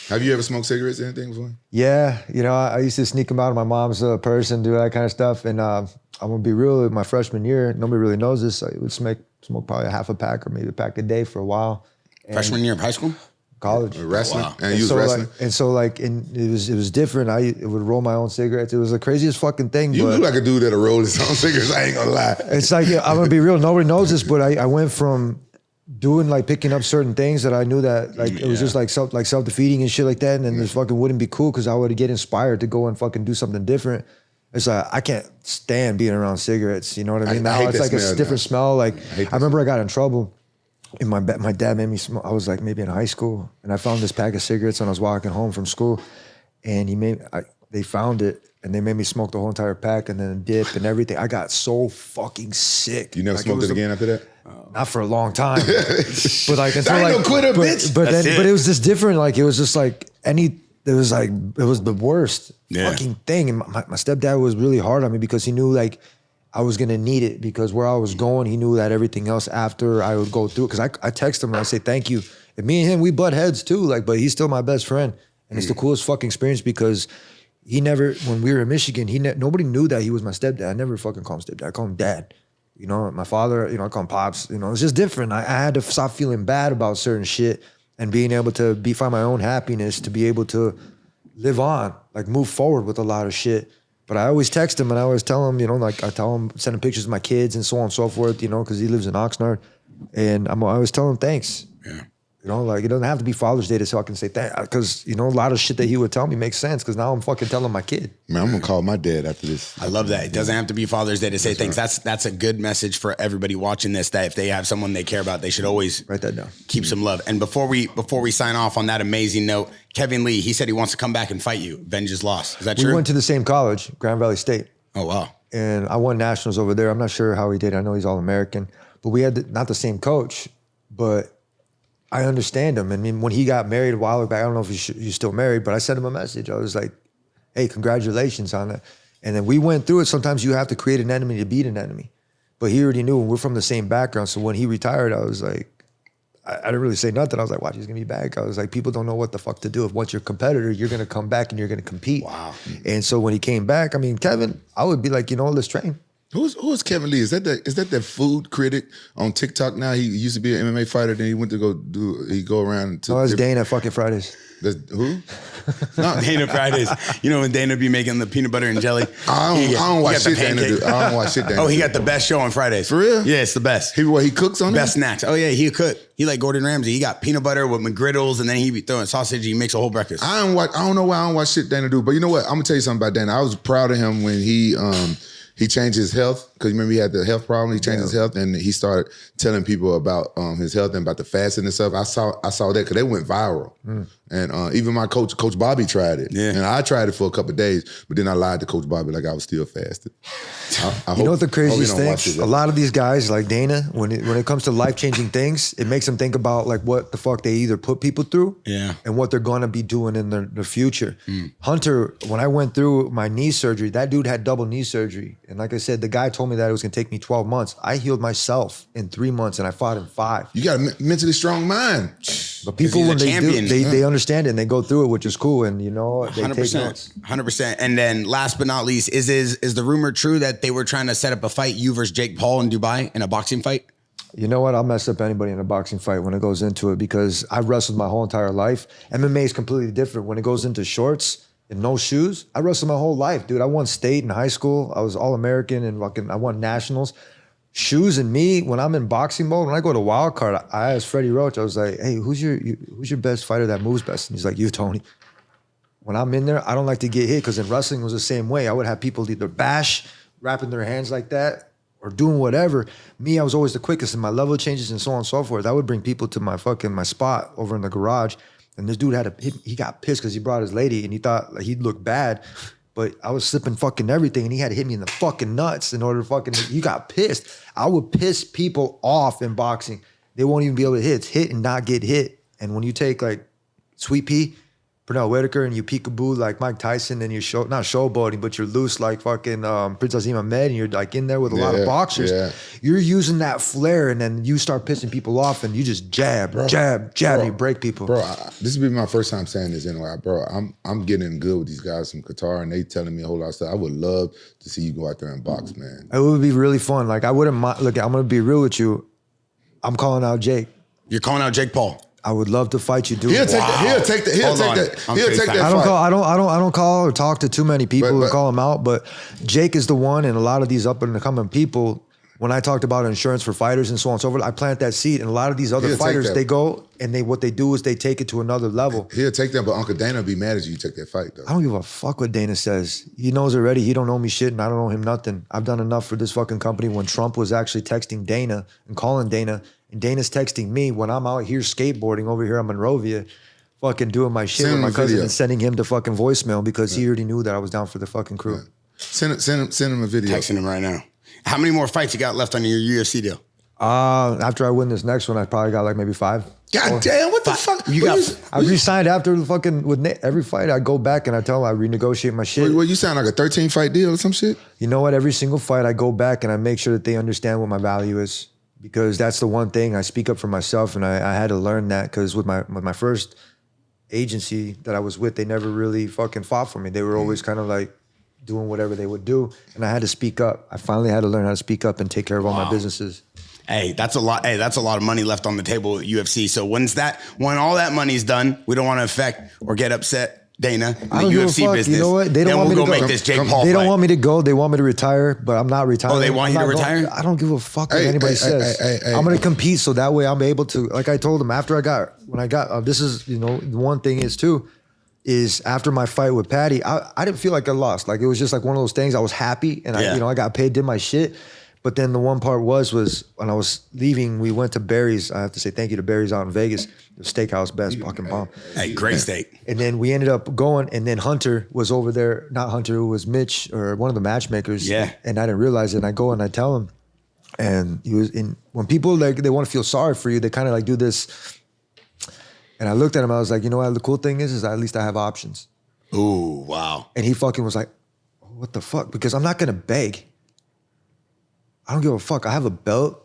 Have you ever smoked cigarettes or anything before? Yeah, you know, I used to sneak them out of my mom's purse and do that kind of stuff. And I'm gonna be real, my freshman year, nobody really knows this. I would smoke probably half a pack or maybe a pack a day for a while. And freshman year of high school? College. Wrestling? Wow. And you was wrestling? It was different. It would roll my own cigarettes. It was the craziest fucking thing. You look like a dude that'll roll his own cigarettes, I ain't gonna lie. It's like, I'm gonna be real, nobody knows this, but I went from doing like picking up certain things that I knew that like it was just like self-defeating and shit like that, and then this fucking wouldn't be cool because I would get inspired to go and fucking do something different. It's like I can't stand being around cigarettes. You know what I mean? Now it's like a different smell. Like I remember I got in trouble, and my dad made me smoke. I was like maybe in high school, and I found this pack of cigarettes when I was walking home from school, and they found it. And they made me smoke the whole entire pack and then a dip and everything. I got so fucking sick. You never smoked it again after that? Not for a long time. But like until I ain't like, no quitter, bitch. But it was just different. Like it was just like it was the worst fucking thing. And my stepdad was really hard on me because he knew like I was gonna need it because where I was going, he knew that everything else after I would go through it. Cause I text him and I say thank you. And me and him, we butt heads too. Like, but he's still my best friend. And it's the coolest fucking experience because he never, when we were in Michigan, nobody knew that he was my stepdad. I never fucking call him stepdad. I call him dad. You know, my father, you know, I call him pops. You know, it's just different. I had to stop feeling bad about certain shit and being able to find my own happiness to be able to live on, like move forward with a lot of shit. But I always text him and I always tell him, you know, like I tell him, send him pictures of my kids and so on and so forth, you know, because he lives in Oxnard. And I always tell him thanks. Yeah. You know, like it doesn't have to be Father's Day so I can say thank, because you know a lot of shit that he would tell me makes sense because now I'm fucking telling my kid. Man, I'm gonna call my dad after this. I love that. It doesn't have to be Father's Day to say thanks. Right. That's a good message for everybody watching this. That if they have someone they care about, they should always write that down. Keep some love. And before we sign off on that amazing note, Kevin Lee, he said he wants to come back and fight you, avenge his loss. Is that true? We went to the same college, Grand Valley State. Oh wow! And I won nationals over there. I'm not sure how he did. I know he's All-American, but we had not the same coach, but I understand him. I mean, when he got married a while back, I don't know if he's still married, but I sent him a message. I was like, hey, congratulations on that. And then we went through it. Sometimes you have to create an enemy to beat an enemy. But he already knew, and we're from the same background. So when he retired, I was like, I didn't really say nothing. I was like, watch, he's going to be back. I was like, people don't know what the fuck to do. If once you're a competitor, you're going to come back and you're going to compete. Wow. And so when he came back, I mean, Kevin, I would be like, you know, let's train. Who's Kevin Lee? Is that that food critic on TikTok now? He used to be an MMA fighter, then he went to go around to. Oh, that's Dana fucking Fridays. That's who? No, Dana Fridays. You know when Dana be making the peanut butter and jelly? I don't watch shit Dana do. I don't watch shit Dana. Oh, he got the best show on Fridays. For real? Yeah, it's the best. He cooks on best snacks. Oh yeah, he cook. He like Gordon Ramsay. He got peanut butter with McGriddles, and then he be throwing sausage. He makes a whole breakfast. I don't know why I don't watch shit Dana do, but you know what? I'm gonna tell you something about Dana. I was proud of him when he changed his health because remember he had the health problem. He changed his health and he started telling people about his health and about the fasting and stuff. I saw that because they went viral. And even my coach Bobby tried it. Yeah. And I tried it for a couple of days, but then I lied to Coach Bobby like I was still fasting. You know what the craziest thing? A lot of these guys like Dana, when it comes to life-changing things, it makes them think about like what the fuck they either put people through and what they're gonna be doing in their future. Hunter, when I went through my knee surgery, that dude had double knee surgery. And like I said, the guy told me that it was gonna take me 12 months. I healed myself in 3 months and I fought in 5. You got a mentally strong mind. But people, when they do, they understand it and they go through it, which is cool. And you know, they 100%, take notes. 100%. And then last but not least, is the rumor true that they were trying to set up a fight, you versus Jake Paul in Dubai in a boxing fight? You know what? I'll mess up anybody in a boxing fight when it goes into it because I've wrestled my whole entire life. MMA is completely different. When it goes into shorts and no shoes, I wrestled my whole life, dude. I won state in high school. I was All-American and I won nationals. Shoes and me, when I'm in boxing mode, when I go to wild card, I asked Freddie Roach, I was like, hey, who's your best fighter that moves best? And he's like, you, Tony. When I'm in there, I don't like to get hit because in wrestling it was the same way. I would have people either bash, wrapping their hands like that, or doing whatever. Me, I was always the quickest and my level changes and so on and so forth. I would bring people to my spot over in the garage. And this dude he got pissed because he brought his lady and he thought like he'd look bad. But I was slipping fucking everything and he had to hit me in the fucking nuts in order to fucking, he got pissed. I would piss people off in boxing. They won't even be able to hit. It's hit and not get hit. And when you take like Sweet Pea, Pernell Whitaker, and you peekaboo like Mike Tyson and you're not showboating, but you're loose like fucking Prince Azim Ahmed and you're like in there with a lot of boxers. Yeah. You're using that flair and then you start pissing people off and you just jab, and you break people. Bro, this will be my first time saying this anyway. Bro, I'm getting good with these guys from Qatar and they telling me a whole lot of stuff. I would love to see you go out there and box, man. It would be really fun. Like I wouldn't mind, look, I'm gonna be real with you. I'm calling out Jake. You're calling out Jake Paul? I would love to fight you, dude. He'll take that fight. I don't call or talk to too many people or call them out, but Jake is the one, and a lot of these up and coming people, when I talked about insurance for fighters and so on and so forth, I plant that seed. And a lot of these other fighters, they go and what they do is they take it to another level. He'll take that, but Uncle Dana will be mad at you take that fight, though. I don't give a fuck what Dana says. He knows already. He don't know me shit and I don't know him nothing. I've done enough for this fucking company. When Trump was actually texting Dana and calling Dana, and Dana's texting me when I'm out here skateboarding over here in Monrovia, fucking doing my shit with my cousin and sending him the fucking voicemail because he already knew that I was down for the fucking crew. Send him a video. Texting him right now. How many more fights you got left on your UFC deal? After I win this next one, I probably got like maybe 5. God damn, what the fuck? I re-signed after the fucking, with every fight, I go back and I tell him I renegotiate my shit. Well, you sound like a 13-fight deal or some shit? You know what? Every single fight, I go back and I make sure that they understand what my value is. Because that's the one thing I speak up for myself, and I had to learn that because with my first agency that I was with, they never really fucking fought for me. They were always kind of like doing whatever they would do, and I had to speak up. I finally had to learn how to speak up and take care of all my businesses. Hey, that's a lot. Hey, that's a lot of money left on the table at UFC. So when all that money's done, we don't want to affect or get upset Dana in the UFC business. You know what? They don't want me to go. Make this Jake Paul They don't fight. want me to go. They want me to retire, but I'm not retiring. Oh, they want you to retire? I don't give a fuck what anybody says. I'm going to compete so that way I'm able to, like I told them when I got, this is, the one thing is too, is after my fight with Patty, I didn't feel like I lost. Like it was just like one of those things. I was happy and I got paid, did my shit. But then the one part was when I was leaving, we went to Barry's. I have to say thank you to Barry's out in Vegas. The steakhouse, best fucking bomb. Hey, great steak. And then we ended up going, and then Hunter was over there. Not Hunter, it was Mitch or one of the matchmakers. Yeah. And I didn't realize it. And I go and I tell him, and he was in. When people like they want to feel sorry for you, they kind of like do this. And I looked at him. I was like, you know what? The cool thing is at least I have options. Ooh, wow. And he fucking was like, what the fuck? Because I'm not gonna beg. I don't give a fuck. I have a belt.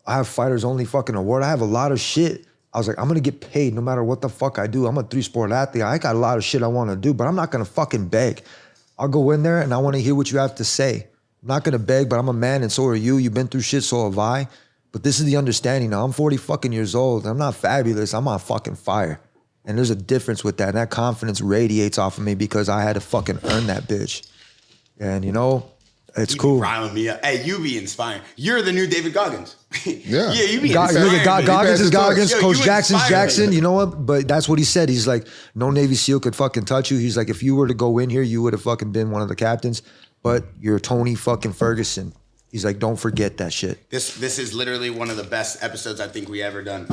I have fighters only fucking award. I have a lot of shit. I was like, I'm gonna get paid no matter what the fuck I do. I'm a 3-sport athlete. I got a lot of shit I wanna do, but I'm not gonna fucking beg. I'll go in there and I wanna hear what you have to say. I'm not gonna beg, but I'm a man and so are you. You've been through shit, so have I. But this is the understanding now. I'm 40 fucking years old. I'm not fabulous. I'm on fucking fire. And there's a difference with that. And that confidence radiates off of me because I had to fucking earn that bitch. And it's cool. Riling me up. Hey, you be inspiring. You're the new David Goggins. Yeah. Yeah, you be inspiring. Goggins is Goggins. Yo, Coach you Jackson's inspire me. Jackson. You know what? But that's what he said. He's like, no Navy SEAL could fucking touch you. He's like, if you were to go in here, you would have fucking been one of the captains. But you're Tony fucking Ferguson. He's like, don't forget that shit. This is literally one of the best episodes I think we ever done.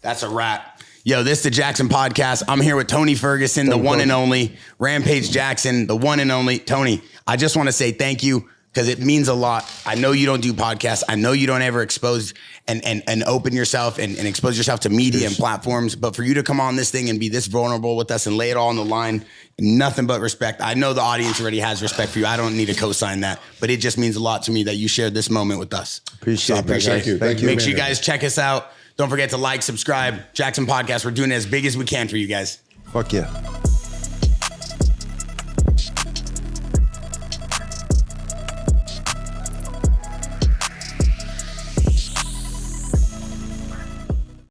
That's a wrap. Yo, this is the JAXXON Podcast. I'm here with Tony Ferguson, the one and only. Rampage Jackson, the one and only. Tony, I just want to say thank you because it means a lot. I know you don't do podcasts. I know you don't ever expose and open yourself and expose yourself to media and platforms. But for you to come on this thing and be this vulnerable with us and lay it all on the line, nothing but respect. I know the audience already has respect for you. I don't need to co-sign that. But it just means a lot to me that you shared this moment with us. Appreciate it. Thank you. Thank you. Make sure you guys check us out. Don't forget to like, subscribe. JAXXON Podcast. We're doing it as big as we can for you guys. Fuck yeah.